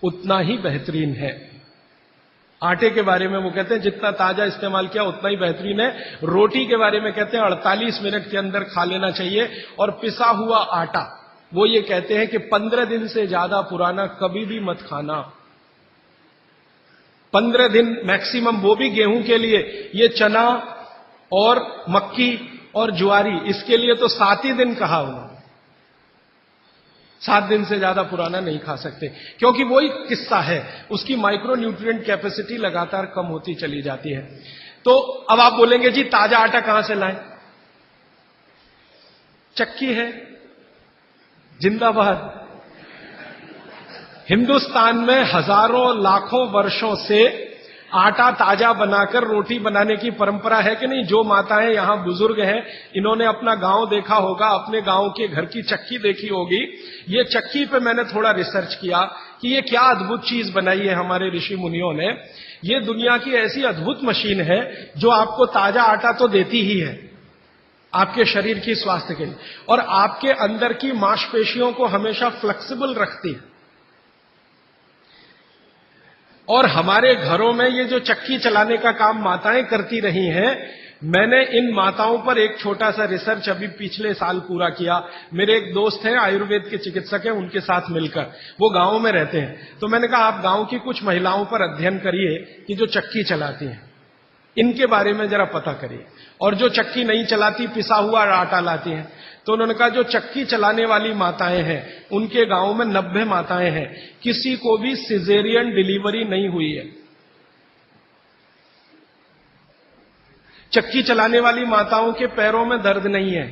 उतना ही बेहतरीन है। आटे के बारे में वो कहते हैं जितना ताजा इस्तेमाल किया उतना ही बेहतरीन है। रोटी के बारे में कहते हैं 48 मिनट के अंदर खा लेना चाहिए। और पिसा हुआ आटा वो ये कहते हैं कि 15 दिन से ज्यादा पुराना कभी भी मत खाना, 15 दिन मैक्सिमम, वो भी गेहूं के लिए। ये चना और मक्की और ज्वारी, इसके लिए तो 7 ही दिन कहा उन्होंने, 7 दिन से ज्यादा पुराना नहीं खा सकते, क्योंकि वही किस्सा है, उसकी माइक्रो न्यूट्रिएंट कैपेसिटी लगातार कम होती चली जाती है। तो अब आप बोलेंगे जी ताजा आटा कहां से लाएं? चक्की है, जिंदाबाद। हिंदुस्तान में हजारों लाखों वर्षों से आटा ताजा बनाकर रोटी बनाने की परंपरा है कि नहीं? जो माताएं यहां बुजुर्ग हैं, इन्होंने अपना गांव देखा होगा, अपने गांव के घर की चक्की देखी होगी। ये चक्की पे मैंने थोड़ा रिसर्च किया कि ये क्या अद्भुत चीज बनाई है हमारे ऋषि मुनियों ने। ये दुनिया की ऐसी अद्भुत मशीन है जो आपको ताजा आटा तो देती ही है, आपके शरीर की स्वास्थ्य के लिए, और आपके अंदर की मांसपेशियों को हमेशा फ्लेक्सिबल रखती है। और हमारे घरों में ये जो चक्की चलाने का काम माताएं करती रही हैं, मैंने इन माताओं पर एक छोटा सा रिसर्च अभी पिछले साल पूरा किया। मेरे एक दोस्त हैं, आयुर्वेद के चिकित्सक हैं, उनके साथ मिलकर, वो गांव में रहते हैं। तो मैंने कहा आप गांव की कुछ महिलाओं पर अध्ययन करिए कि जो चक्की चलाती हैं, इनके बारे में जरा पता करिए, और जो चक्की नहीं चलाती पिसा हुआ आटा लाती हैं। तो उन्होंने कहा जो चक्की चलाने वाली माताएं हैं, उनके गांव में 90 माताएं हैं, किसी को भी सिजेरियन डिलीवरी नहीं हुई है। चक्की चलाने वाली माताओं के पैरों में दर्द नहीं है,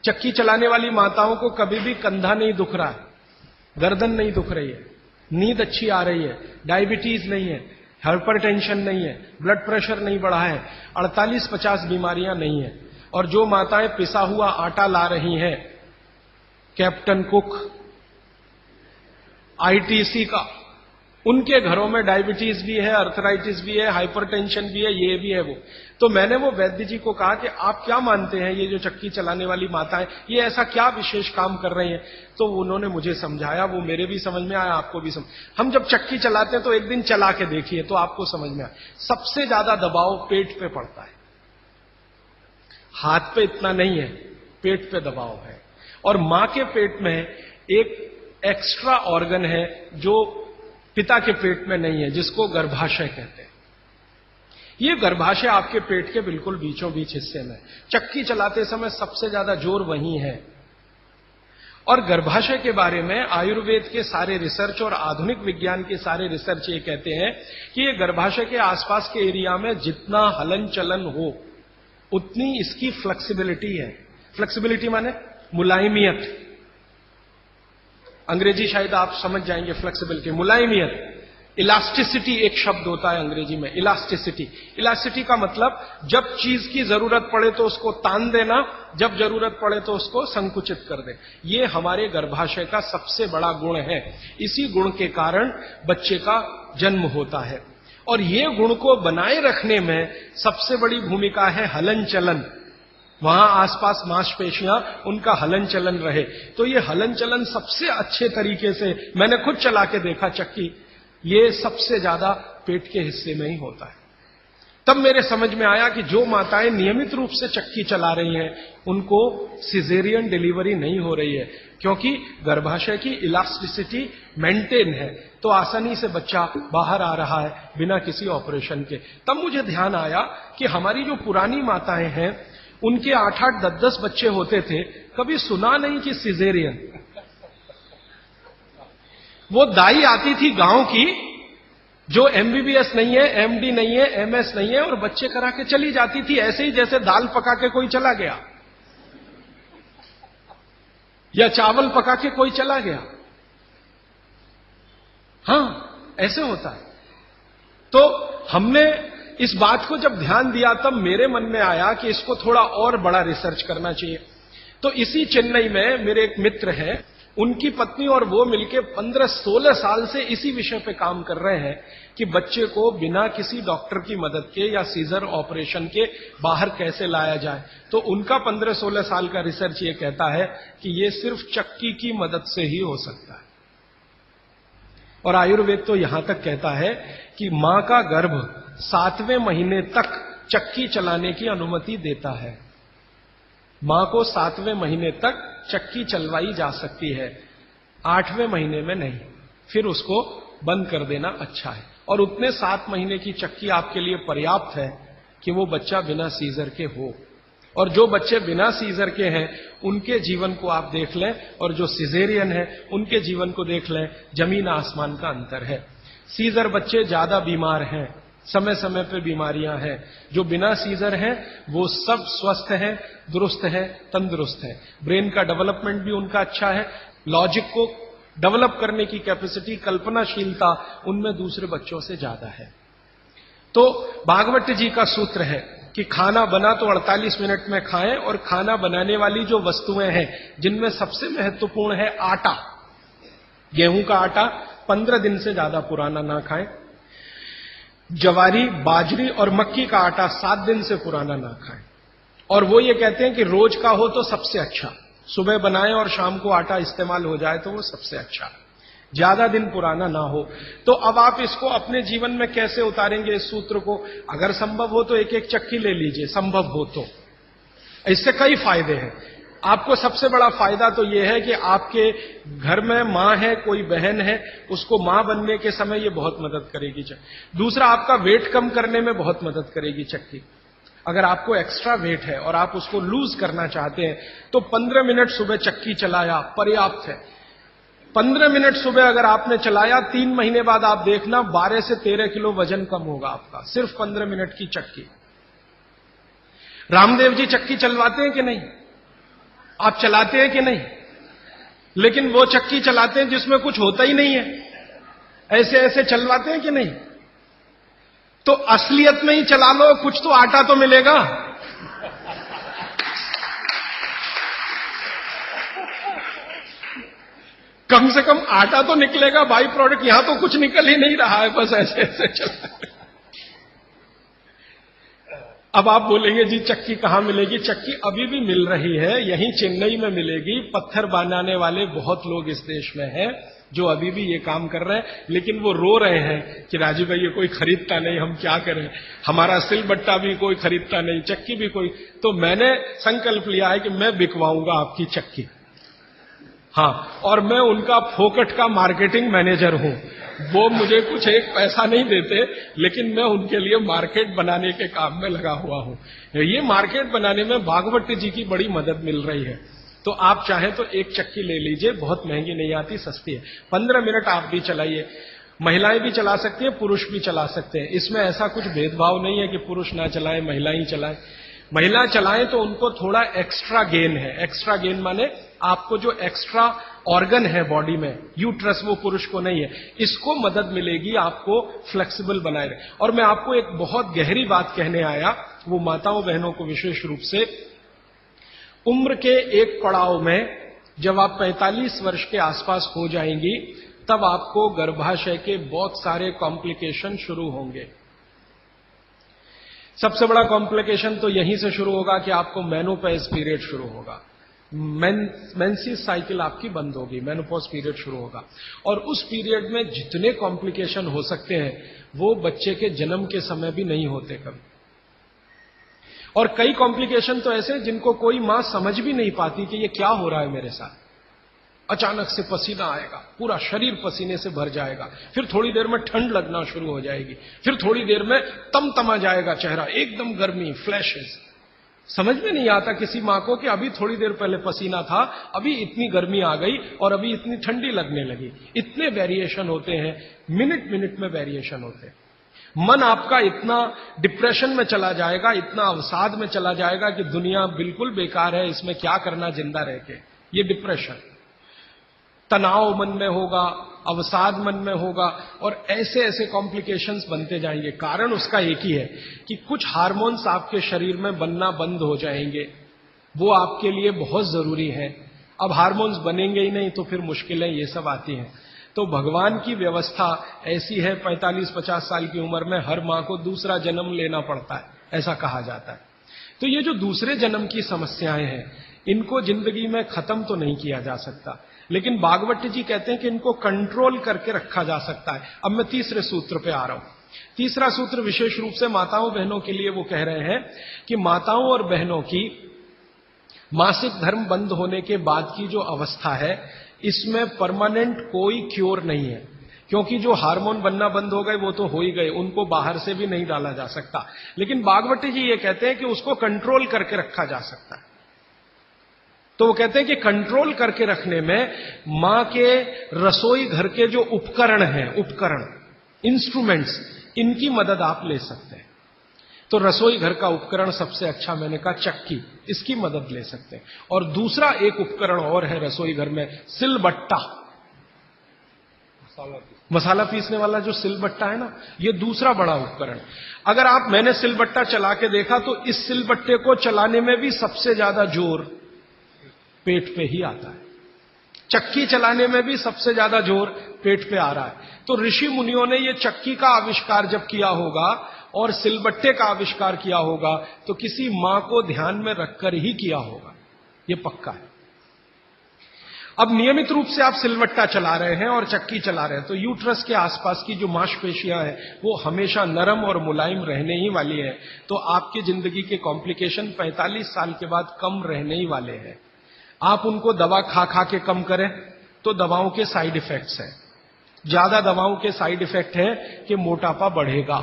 चक्की चलाने वाली माताओं को कभी भी कंधा नहीं दुख रहा है, गर्दन नहीं दुख रही है, नींद अच्छी आ रही है, डायबिटीज नहीं है, हाइपरटेंशन नहीं है, ब्लड प्रेशर नहीं बढ़ा है, 48-50 बीमारियां नहीं है। और जो माताएं पिसा हुआ आटा ला रही हैं, कैप्टन कुक, आईटीसी का, उनके घरों में डायबिटीज भी है, अर्थराइटिस भी है, हाइपरटेंशन भी है, ये भी है वो। तो मैंने वो वैद्य जी को कहा कि आप क्या मानते हैं ये जो चक्की चलाने वाली माताएं, ये ऐसा क्या विशेष काम कर रही हैं? तो उन्होंने मुझे समझाया, वो मेरे भी समझ में आया, आपको भी समझ। हम जब चक्की चलाते हैं तो एक दिन चला के देखिए तो आपको समझ में आए। सबसे ज्यादा दबाव पेट पे पड़ता है, हाथ पे इतना नहीं है, पेट पे दबाव है। और मां के पेट में एक एक्स्ट्रा ऑर्गन है जो पिता के पेट में नहीं है, जिसको गर्भाशय कहते हैं। ये गर्भाशय आपके पेट के बिल्कुल बीचों बीच हिस्से में, चक्की चलाते समय सबसे ज्यादा जोर वहीं है। और गर्भाशय के बारे में आयुर्वेद के सारे रिसर्च और आधुनिक विज्ञान के सारे रिसर्च ये कहते हैं कि ये गर्भाशय के आसपास के एरिया में जितना हलन चलन हो उतनी इसकी फ्लेक्सिबिलिटी है। फ्लेक्सिबिलिटी माने मुलायमियत, अंग्रेजी शायद आप समझ जाएंगे फ्लेक्सिबिलिटी, मुलायमियत। इलास्टिसिटी एक शब्द होता है अंग्रेजी में, इलास्टिसिटी। इलास्टिसिटी का मतलब जब चीज की जरूरत पड़े तो उसको तान देना, जब जरूरत पड़े तो उसको संकुचित कर दे। ये हमारे गर्भाशय का सबसे बड़ा गुण है। इसी गुण के कारण बच्चे का जन्म होता है। और ये गुण को बनाए रखने में सबसे बड़ी भूमिका है हलन चलन। वहां आसपास मांसपेशियां, उनका हलन चलन रहे। तो ये हलन चलन सबसे अच्छे तरीके से, मैंने खुद चला के देखा चक्की, ये सबसे ज्यादा पेट के हिस्से में ही होता है। तब मेरे समझ में आया कि जो माताएं नियमित रूप से चक्की चला रही हैं उनको सिजेरियन डिलीवरी नहीं हो रही है, क्योंकि गर्भाशय की इलास्टिसिटी मेंटेन है, तो आसानी से बच्चा बाहर आ रहा है बिना किसी ऑपरेशन के। तब मुझे ध्यान आया कि हमारी जो पुरानी माताएं हैं उनके 8-8, 10-10 बच्चे होते थे, कभी सुना नहीं कि सिजेरियन। वो दाई आती थी गांव की, जो एमबीबीएस नहीं है, एमडी नहीं है, एमएस नहीं है, और बच्चे करा के चली जाती थी, ऐसे ही जैसे दाल पका के कोई चला गया या चावल पका के कोई चला गया। हां, ऐसे होता है। तो हमने इस बात को जब ध्यान दिया तब मेरे मन में आया कि इसको थोड़ा और बड़ा रिसर्च करना चाहिए। तो इसी चेन्नई में मेरे एक मित्र हैं, उनकी पत्नी और वो मिलकर 15-16 साल से इसी विषय पे काम कर रहे हैं कि बच्चे को बिना किसी डॉक्टर की मदद के या सीजर ऑपरेशन के बाहर कैसे लाया जाए। तो उनका 15-16 साल का रिसर्च ये कहता है कि ये सिर्फ चक्की की मदद से ही हो सकता है। और आयुर्वेद तो यहां तक कहता है कि मां का गर्भ 7वें महीने तक चक्की चलाने की अनुमति देता है। मां को 7वें महीने तक चक्की चलवाई जा सकती है, 8वें महीने में नहीं, फिर उसको बंद कर देना अच्छा है। और उतने 7 महीने की चक्की आपके लिए पर्याप्त है कि वो बच्चा बिना सीजर के हो। और जो बच्चे बिना सीजर के हैं उनके जीवन को आप देख लें, और जो सिजेरियन है उनके जीवन को देख लें, जमीन आसमान का अंतर है। सीजर बच्चे ज्यादा बीमार हैं, समय समय पे बीमारियां हैं। जो बिना सीजर हैं वो सब स्वस्थ हैं, दुरुस्त हैं, तंदुरुस्त हैं। ब्रेन का डेवलपमेंट भी उनका अच्छा है, लॉजिक को डेवलप करने की कैपेसिटी, कल्पनाशीलता उनमें दूसरे बच्चों से ज्यादा है। तो भागवत जी का सूत्र है कि खाना बना तो 48 मिनट में खाएं, और खाना बनाने वाली जो वस्तुएं हैं जिनमें सबसे महत्वपूर्ण है आटा, गेहूं का आटा 15 दिन से ज्यादा पुराना ना खाएं, जवारी, बाजरी और मक्की का आटा 7 दिन से पुराना ना खाएं, और वो ये कहते हैं कि रोज का हो तो सबसे अच्छा, सुबह बनाएं और शाम को आटा इस्तेमाल हो जाए तो वो सबसे अच्छा, ज्यादा दिन पुराना ना हो। तो अब आप इसको अपने जीवन में कैसे उतारेंगे इस सूत्र को? अगर संभव हो तो एक एक चक्की ले लीजिए, संभव हो तो। इससे कई फायदे हैं। आपको सबसे बड़ा फायदा तो यह है कि आपके घर में मां है, कोई बहन है, उसको मां बनने के समय ये बहुत मदद करेगी चक्की। दूसरा, आपका वेट कम करने में बहुत मदद करेगी चक्की। अगर आपको एक्स्ट्रा वेट है और आप उसको लूज करना चाहते हैं तो 15 मिनट सुबह चक्की चलाया पर्याप्त है। 15 मिनट सुबह अगर आपने चलाया, 3 महीने बाद आप देखना 12 से 13 किलो वजन कम होगा आपका, सिर्फ 15 मिनट की चक्की। रामदेव जी चक्की चलवाते हैं कि नहीं? आप चलाते हैं कि नहीं? लेकिन वो चक्की चलाते हैं जिसमें कुछ होता ही नहीं है, ऐसे ऐसे चलवाते हैं कि नहीं? तो असलियत में ही चला लो, कुछ तो आटा तो मिलेगा। कम से कम आटा तो निकलेगा, बाई प्रोडक्ट। यहां तो कुछ निकल ही नहीं रहा है, बस ऐसे ऐसे चला। अब आप बोलेंगे जी चक्की कहां मिलेगी? चक्की अभी भी मिल रही है, यहीं चेन्नई में मिलेगी। पत्थर बनाने वाले बहुत लोग इस देश में हैं जो अभी भी ये काम कर रहे हैं, लेकिन वो रो रहे हैं कि राजू भाई ये कोई खरीदता नहीं, हम क्या करें, हमारा सिलबट्टा भी कोई खरीदता नहीं, चक्की भी कोई। तो मैंने संकल्प लिया है कि मैं बिकवाऊंगा आपकी चक्की। हाँ, और मैं उनका फोकट का मार्केटिंग मैनेजर हूं। वो मुझे कुछ एक पैसा नहीं देते, लेकिन मैं उनके लिए मार्केट बनाने के काम में लगा हुआ हूं। ये मार्केट बनाने में भागवत जी की बड़ी मदद मिल रही है। तो आप चाहें तो एक चक्की ले लीजिए, बहुत महंगी नहीं आती, सस्ती है। 15 मिनट आप भी चलाइए। महिलाएं भी चला सकती हैं, पुरुष भी चला सकते हैं। इसमें ऐसा कुछ भेदभाव नहीं है कि पुरुष ना चलाएं, महिलाएं चलाएं। महिला चलाएं तो उनको थोड़ा एक्स्ट्रा गेन है। एक्स्ट्रा गेन माने आपको जो एक्स्ट्रा ऑर्गन है बॉडी में, यूट्रस, वो पुरुष को नहीं है, इसको मदद मिलेगी आपको फ्लेक्सिबल बनाए रहे। और मैं आपको एक बहुत गहरी बात कहने आया, वो माताओं बहनों को विशेष रूप से, उम्र के एक पड़ाव में जब आप 45 वर्ष के आसपास हो जाएंगी, तब आपको गर्भाशय के बहुत सारे कॉम्प्लिकेशन शुरू होंगे। सबसे बड़ा कॉम्प्लिकेशन तो यहीं से शुरू होगा कि आपको मेनोपॉज पीरियड शुरू होगा। मेंसेस साइकिल आपकी बंद होगी, मेनोपॉज पीरियड शुरू होगा। और उस पीरियड में जितने कॉम्प्लिकेशन हो सकते हैं वो बच्चे के जन्म के समय भी नहीं होते कभी। और कई कॉम्प्लिकेशन तो ऐसे जिनको कोई मां समझ भी नहीं पाती कि ये क्या हो रहा है मेरे साथ। अचानक से पसीना आएगा, पूरा शरीर पसीने से भर जाएगा, फिर थोड़ी देर में ठंड लगना शुरू हो जाएगी, फिर थोड़ी देर में तमतमा जाएगा चेहरा, एकदम गर्मी, फ्लैशेस। समझ में नहीं आता किसी मां को कि अभी थोड़ी देर पहले पसीना था, अभी इतनी गर्मी आ गई और अभी इतनी ठंडी लगने लगी। इतने वेरिएशन होते हैं, मिनट मिनट में वेरिएशन होते हैं। मन आपका इतना डिप्रेशन में चला जाएगा, इतना अवसाद में चला जाएगा कि दुनिया बिल्कुल बेकार है, इसमें क्या करना जिंदा रह के। ये डिप्रेशन, तनाव मन में होगा, अवसाद मन में होगा, और ऐसे ऐसे कॉम्प्लिकेशंस बनते जाएंगे। कारण उसका एक ही है कि कुछ हार्मोन्स आपके शरीर में बनना बंद हो जाएंगे, वो आपके लिए बहुत जरूरी है। अब हार्मोन्स बनेंगे ही नहीं तो फिर मुश्किलें ये सब आती हैं। तो भगवान की व्यवस्था ऐसी है, 45-50 साल की उम्र में हर मां को दूसरा जन्म लेना पड़ता है, ऐसा कहा जाता है। तो ये जो दूसरे जन्म की समस्याएं हैं, इनको जिंदगी में खत्म तो नहीं किया जा सकता, लेकिन भागवत जी कहते हैं कि इनको कंट्रोल करके रखा जा सकता है। अब मैं तीसरे सूत्र पे आ रहा हूं। तीसरा सूत्र विशेष रूप से माताओं बहनों के लिए वो कह रहे हैं कि माताओं और बहनों की मासिक धर्म बंद होने के बाद की जो अवस्था है, इसमें परमानेंट कोई क्योर नहीं है, क्योंकि जो हार्मोन बनना बंद हो गए वो तो हो ही गए, उनको बाहर से भी नहीं डाला जा सकता। लेकिन भागवत जी ये कहते हैं कि उसको कंट्रोल करके रखा जा सकता है। तो वो कहते हैं कि कंट्रोल करके रखने में मां के रसोई घर के जो उपकरण हैं, उपकरण, इंस्ट्रूमेंट्स, इनकी मदद आप ले सकते हैं। तो रसोई घर का उपकरण सबसे अच्छा मैंने कहा चक्की, इसकी मदद ले सकते हैं। और दूसरा एक उपकरण और है रसोई घर में, सिलबट्टा, मसाला पीसने वाला जो सिलबट्टा है ना, ये दूसरा बड़ा उपकरण। अगर मैंने सिलबट्टा चला के देखा तो इस सिलबट्टे को चलाने में भी सबसे ज्यादा जोर पेट पे ही आता है। चक्की चलाने में भी सबसे ज्यादा जोर पेट पे आ रहा है। तो ऋषि मुनियों ने ये चक्की का आविष्कार जब किया होगा, और सिलबट्टे का आविष्कार किया होगा तो किसी मां को ध्यान में रखकर ही किया होगा, यह पक्का है। अब नियमित रूप से आप सिलबट्टा चला रहे हैं और चक्की चला रहे हैं तो यूट्रस के आसपास की जो मांसपेशियां हैं वो हमेशा नरम और मुलायम रहने ही वाली है, तो आपकी जिंदगी के कॉम्प्लिकेशन 45 साल के बाद कम रहने ही वाले हैं। आप उनको दवा खा खा के कम करें तो दवाओं के साइड इफेक्ट्स हैं। ज्यादा दवाओं के साइड इफेक्ट है कि मोटापा बढ़ेगा।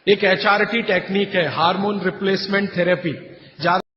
एक HRT टेक्निक है, हार्मोन रिप्लेसमेंट थेरेपी,